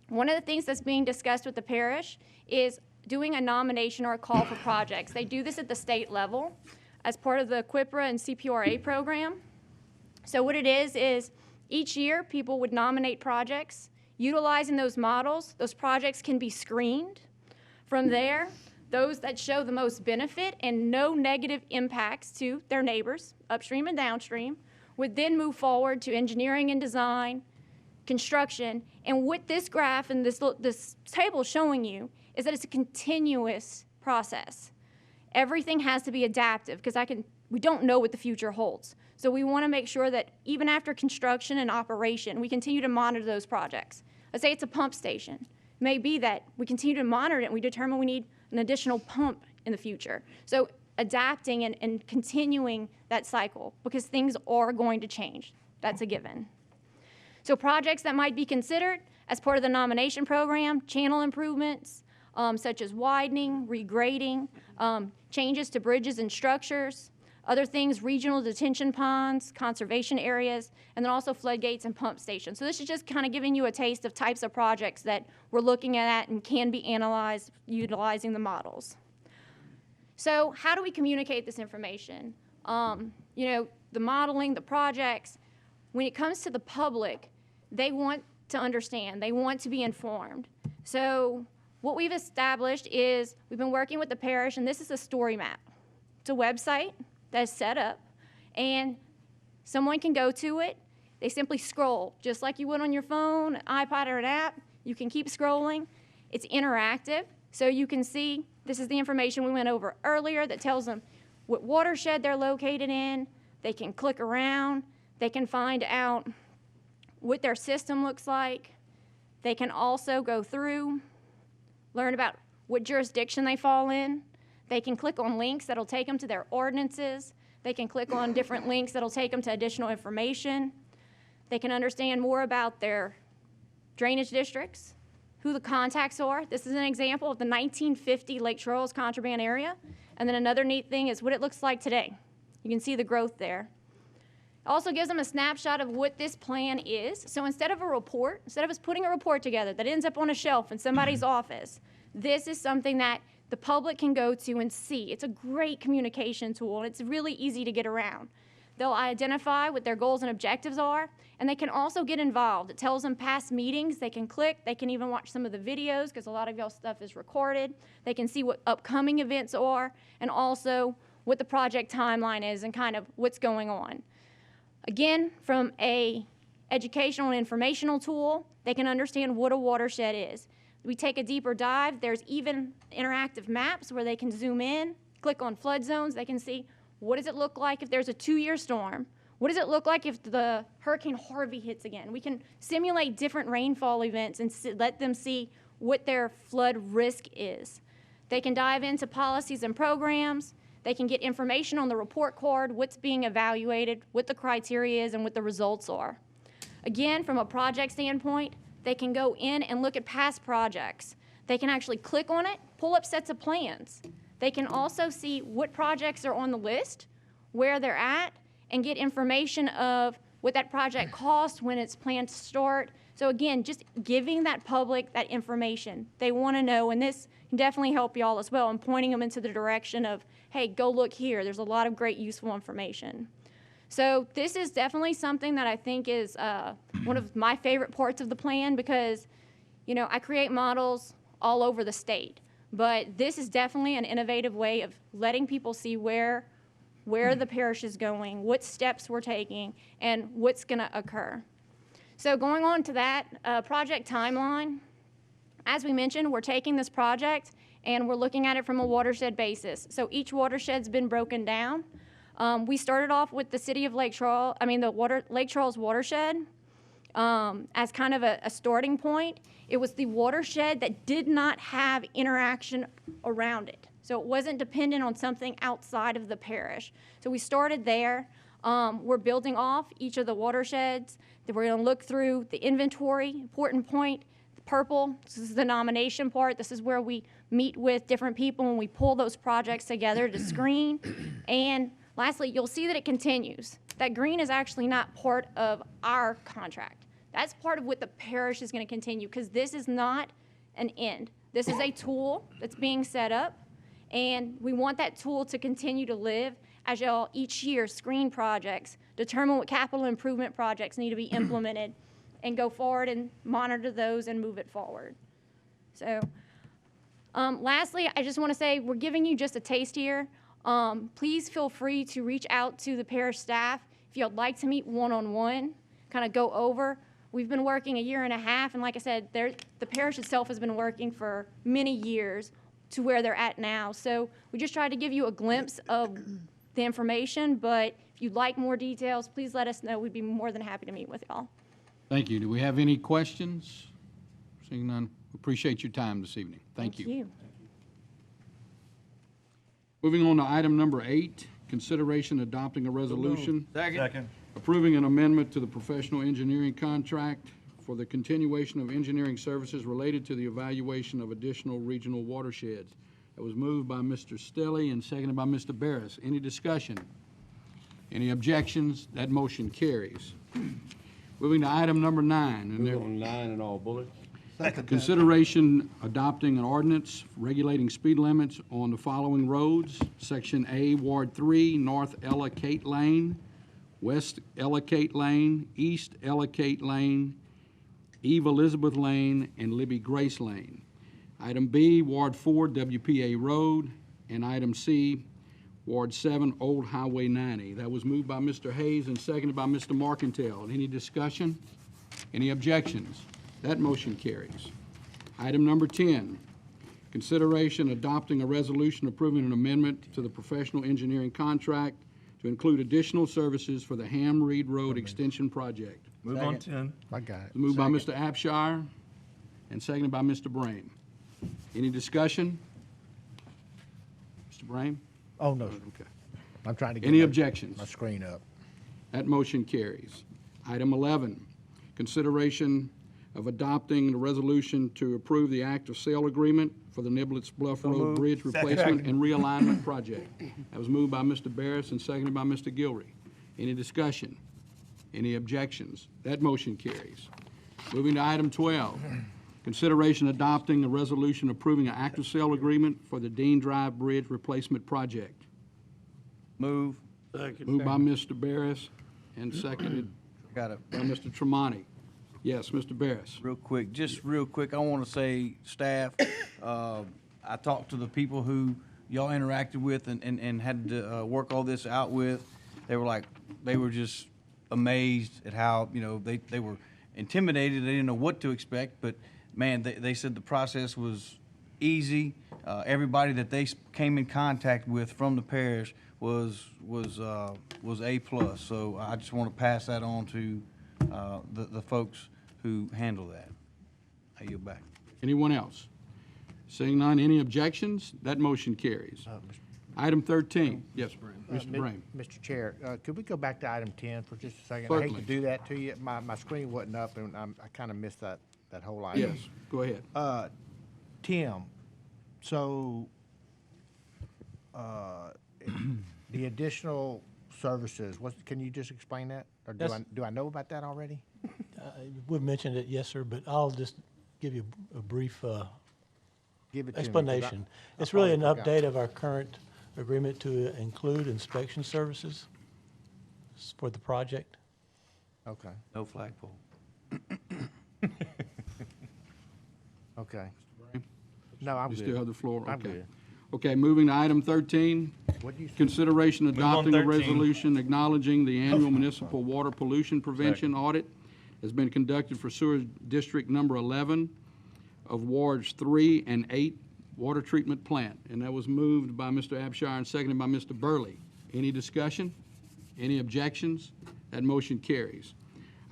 One of the things that's being discussed with the parish is doing a nomination or a call for projects. They do this at the state level as part of the QIPRA and CPRA program. So what it is each year people would nominate projects. Utilizing those models, those projects can be screened. From there, those that show the most benefit and no negative impacts to their neighbors, upstream and downstream, would then move forward to engineering and design, construction. And what this graph and this table is showing you is that it's a continuous process. Everything has to be adaptive because we don't know what the future holds. So we want to make sure that even after construction and operation, we continue to monitor those projects. Let's say it's a pump station. It may be that we continue to monitor it and we determine we need an additional pump in the future. So adapting and continuing that cycle because things are going to change. That's a given. So projects that might be considered as part of the nomination program, channel improvements, such as widening, regrading, changes to bridges and structures, other things, regional detention ponds, conservation areas, and then also floodgates and pump stations. So this is just kind of giving you a taste of types of projects that we're looking at and can be analyzed utilizing the models. So how do we communicate this information? You know, the modeling, the projects, when it comes to the public, they want to understand, they want to be informed. So what we've established is we've been working with the parish, and this is a story map. It's a website that's set up, and someone can go to it. They simply scroll, just like you would on your phone, an iPod, or an app. You can keep scrolling. It's interactive, so you can see this is the information we went over earlier that tells them what watershed they're located in. They can click around. They can find out what their system looks like. They can also go through, learn about what jurisdiction they fall in. They can click on links that'll take them to their ordinances. They can click on different links that'll take them to additional information. They can understand more about their drainage districts, who the contacts are. This is an example of the 1950 Lake Charles contraband area. And then another neat thing is what it looks like today. You can see the growth there. It also gives them a snapshot of what this plan is. So instead of a report, instead of us putting a report together that ends up on a shelf in somebody's office, this is something that the public can go to and see. It's a great communication tool, and it's really easy to get around. They'll identify what their goals and objectives are, and they can also get involved. It tells them past meetings. They can click. They can even watch some of the videos because a lot of y'all stuff is recorded. They can see what upcoming events are and also what the project timeline is and kind of what's going on. Again, from a educational and informational tool, they can understand what a watershed is. We take a deeper dive. There's even interactive maps where they can zoom in, click on flood zones. They can see what does it look like if there's a 2-year storm? What does it look like if the Hurricane Harvey hits again? We can simulate different rainfall events and let them see what their flood risk is. They can dive into policies and programs. They can get information on the report card, what's being evaluated, what the criteria is, and what the results are. Again, from a project standpoint, they can go in and look at past projects. They can actually click on it, pull up sets of plans. They can also see what projects are on the list, where they're at, and get information of what that project costs, when it's planned to start. So again, just giving that public that information. They want to know, and this can definitely help y'all as well, and pointing them into the direction of, hey, go look here. There's a lot of great useful information. So this is definitely something that I think is one of my favorite parts of the plan, because, you know, I create models all over the state, but this is definitely an innovative way of letting people see where the parish is going, what steps we're taking, and what's going to occur. So going on to that project timeline, as we mentioned, we're taking this project and we're looking at it from a watershed basis. So each watershed's been broken down. We started off with the city of Lake Charles, Lake Charles watershed as kind of a starting point. It was the watershed that did not have interaction around it. So it wasn't dependent on something outside of the parish. So we started there. We're building off each of the watersheds. Then we're going to look through the inventory. Important point, the purple, this is the nomination part. This is where we meet with different people and we pull those projects together to screen. And lastly, you'll see that it continues. That green is actually not part of our contract. That's part of what the parish is going to continue, because this is not an end. This is a tool that's being set up, and we want that tool to continue to live as y'all each year screen projects, determine what capital improvement projects need to be implemented, and go forward and monitor those and move it forward. So lastly, I just want to say we're giving you just a taste here. Please feel free to reach out to the parish staff if you'd like to meet one-on-one, kind of go over. We've been working 1.5 years, and like I said, the parish itself has been working for many years to where they're at now. So we just tried to give you a glimpse of the information, but if you'd like more details, please let us know. We'd be more than happy to meet with y'all. Thank you. Do we have any questions? Seeing none, we appreciate your time this evening. Thank you. Moving on to item number 8, consideration adopting a resolution Second. approving an amendment to the professional engineering contract for the continuation of engineering services related to the evaluation of additional regional watersheds. That was moved by Mr. Stelly and seconded by Mr. Barris. Any discussion? Any objections? That motion carries. Moving to item number 9. Move on 9 and all bullets. Consideration adopting an ordinance regulating speed limits on the following roads: Section A, Ward 3, North Ellicott Lane, West Ellicott Lane, East Ellicott Lane, Eve Elizabeth Lane, and Libby Grace Lane. Item B, Ward 4, WPA Road, and item C, Ward 7, Old Highway 90. That was moved by Mr. Hayes and seconded by Mr. Markentile. Any discussion? Any objections? That motion carries. Item number 10, consideration adopting a resolution approving an amendment to the professional engineering contract to include additional services for the Ham Reed Road Extension Project. Move on 10. I got it. Moved by Mr. Abshire and seconded by Mr. Brame. Any discussion? Mr. Brame? Oh, no. Okay. I'm trying to get Any my objections? screen up. That motion carries. Item 11, consideration of adopting the resolution to approve the active sale agreement for the Niblets Bluff Road Bridge Replacement and Realignment Project. That was moved by Mr. Barris and seconded by Mr. Gilry. Any discussion? Any objections? That motion carries. Moving to item 12, consideration adopting a resolution approving an active sale agreement for the Dean Drive Bridge Replacement Project. Move. Moved by Mr. Barris and seconded Got it. by Mr. Tremonti. Yes, Mr. Barris. Real quick, I want to say, staff, I talked to the people who y'all interacted with and had to work all this out with. They were just amazed at how, they were intimidated. They didn't know what to expect, but man, they said the process was easy. Everybody that they came in contact with from the parish was A+. So I just want to pass that on to the folks who handle that. I yield back. Anyone else? Seeing none, any objections? That motion carries. Item 13. Yes, Mr. Brame. Mr. Chair, could we go back to item 10 for just a second? I Certainly. hate to do that to you. My screen wasn't up, and I kind of missed that whole item. Yes, go ahead. Tim, so the additional services, can you just explain that? Or do I know about that already? We've mentioned it, yes, sir, but I'll just give you a brief Give it to me, 'cause explanation. I It's really an probably forgot. update of our current agreement to include inspection services for the project. Okay. No flagpole. Okay. No, I'm You good. still have the floor? I'm Okay. good. Okay, moving to item 13. What do you say? Consideration adopting a 13. resolution acknowledging the annual municipal water pollution prevention audit has been conducted for sewer district number 11 of wards 3 and 8 water treatment plant. And that was moved by Mr. Abshire and seconded by Mr. Burley. Any discussion? Any objections? That motion carries.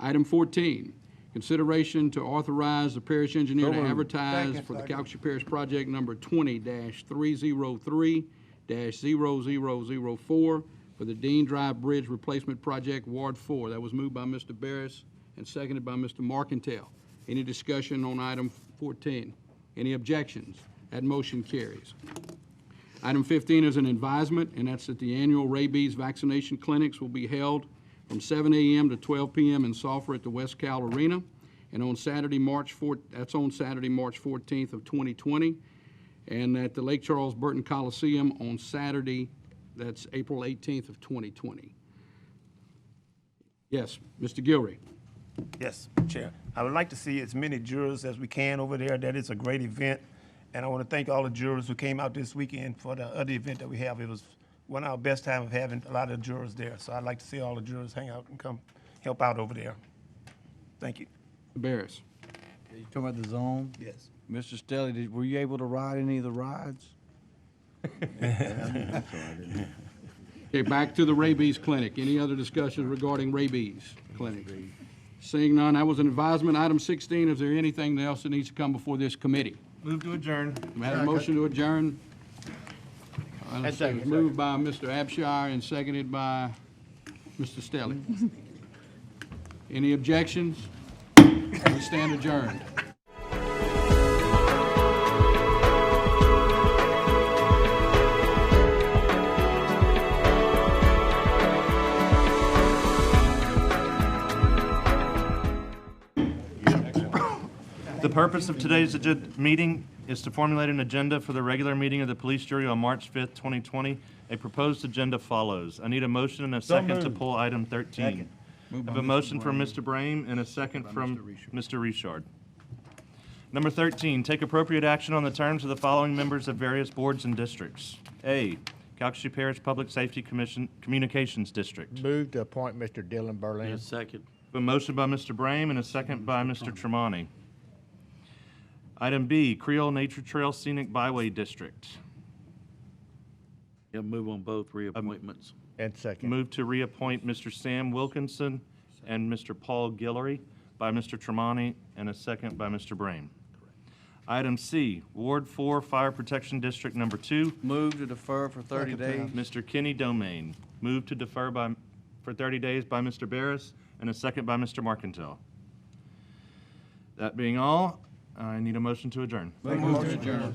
Item 14, consideration to authorize the parish engineer So to moved. advertise for the Calcasieu Parish Project number 20-303-0004 for the Dean Drive Bridge Replacement Project, Ward 4. That was moved by Mr. Barris and seconded by Mr. Marcantel. Any discussion on item 14? Any objections? That motion carries. Item 15 is an advisement, and that's that the annual rabies vaccination clinics will be held from 7 a.m. to 12 p.m. in Sulphur at the West Cal Arena, and on Saturday, March 14th of 2020, and at the Lake Charles Burton Coliseum on Saturday, that's April 18th of 2020. Yes, Mr. Gilray. Yes, Chair. I would like to see as many jurors as we can over there. That is a great event. And I want to thank all the jurors who came out this weekend for the other event that we have. It was one of our best time of having a lot of jurors there. So I'd like to see all the jurors hang out and come help out over there. Thank you. Barris. You talking about the zone? Yes. Mr. Stelly, were you able to ride any of the rides? Okay, back to the rabies clinic. Any other discussions regarding rabies clinic? Seeing none, that was an advisement. Item 16, is there anything else that needs to come before this committee? Move to adjourn. We have a motion to adjourn. Let's see, it was second. moved by Mr. Abshire and seconded by Mr. Stelly. Any objections? We stand adjourned. The purpose of today's meeting is to formulate an agenda for the regular meeting of the police jury on March 5th, 2020. A proposed agenda follows. I need a motion and a second to pull item 13. I have a motion from Mr. Brame and a second from Mr. Richard. Number 13, take appropriate action on the terms of the following members of various boards and districts. A, Calcasieu Parish Public Safety Commission Communications District. Move to appoint Mr. Dylan Berlin. Second. A motion by Mr. Brame and a second by Mr. Tremonti. Item B, Creole Nature Trail Scenic Byway District. Yeah, move on both reappointments. And second. Move to reappoint Mr. Sam Wilkinson and Mr. Paul Guillory by Mr. Tremonti and a second by Mr. Brame. Item C, Ward 4 Fire Protection District Number 2. Move to defer for 30 days. Mr. Kenny Domain. Move to defer for 30 days by Mr. Barris and a second by Mr. Marcantel. That being all, I need a motion to adjourn. Motion to adjourn.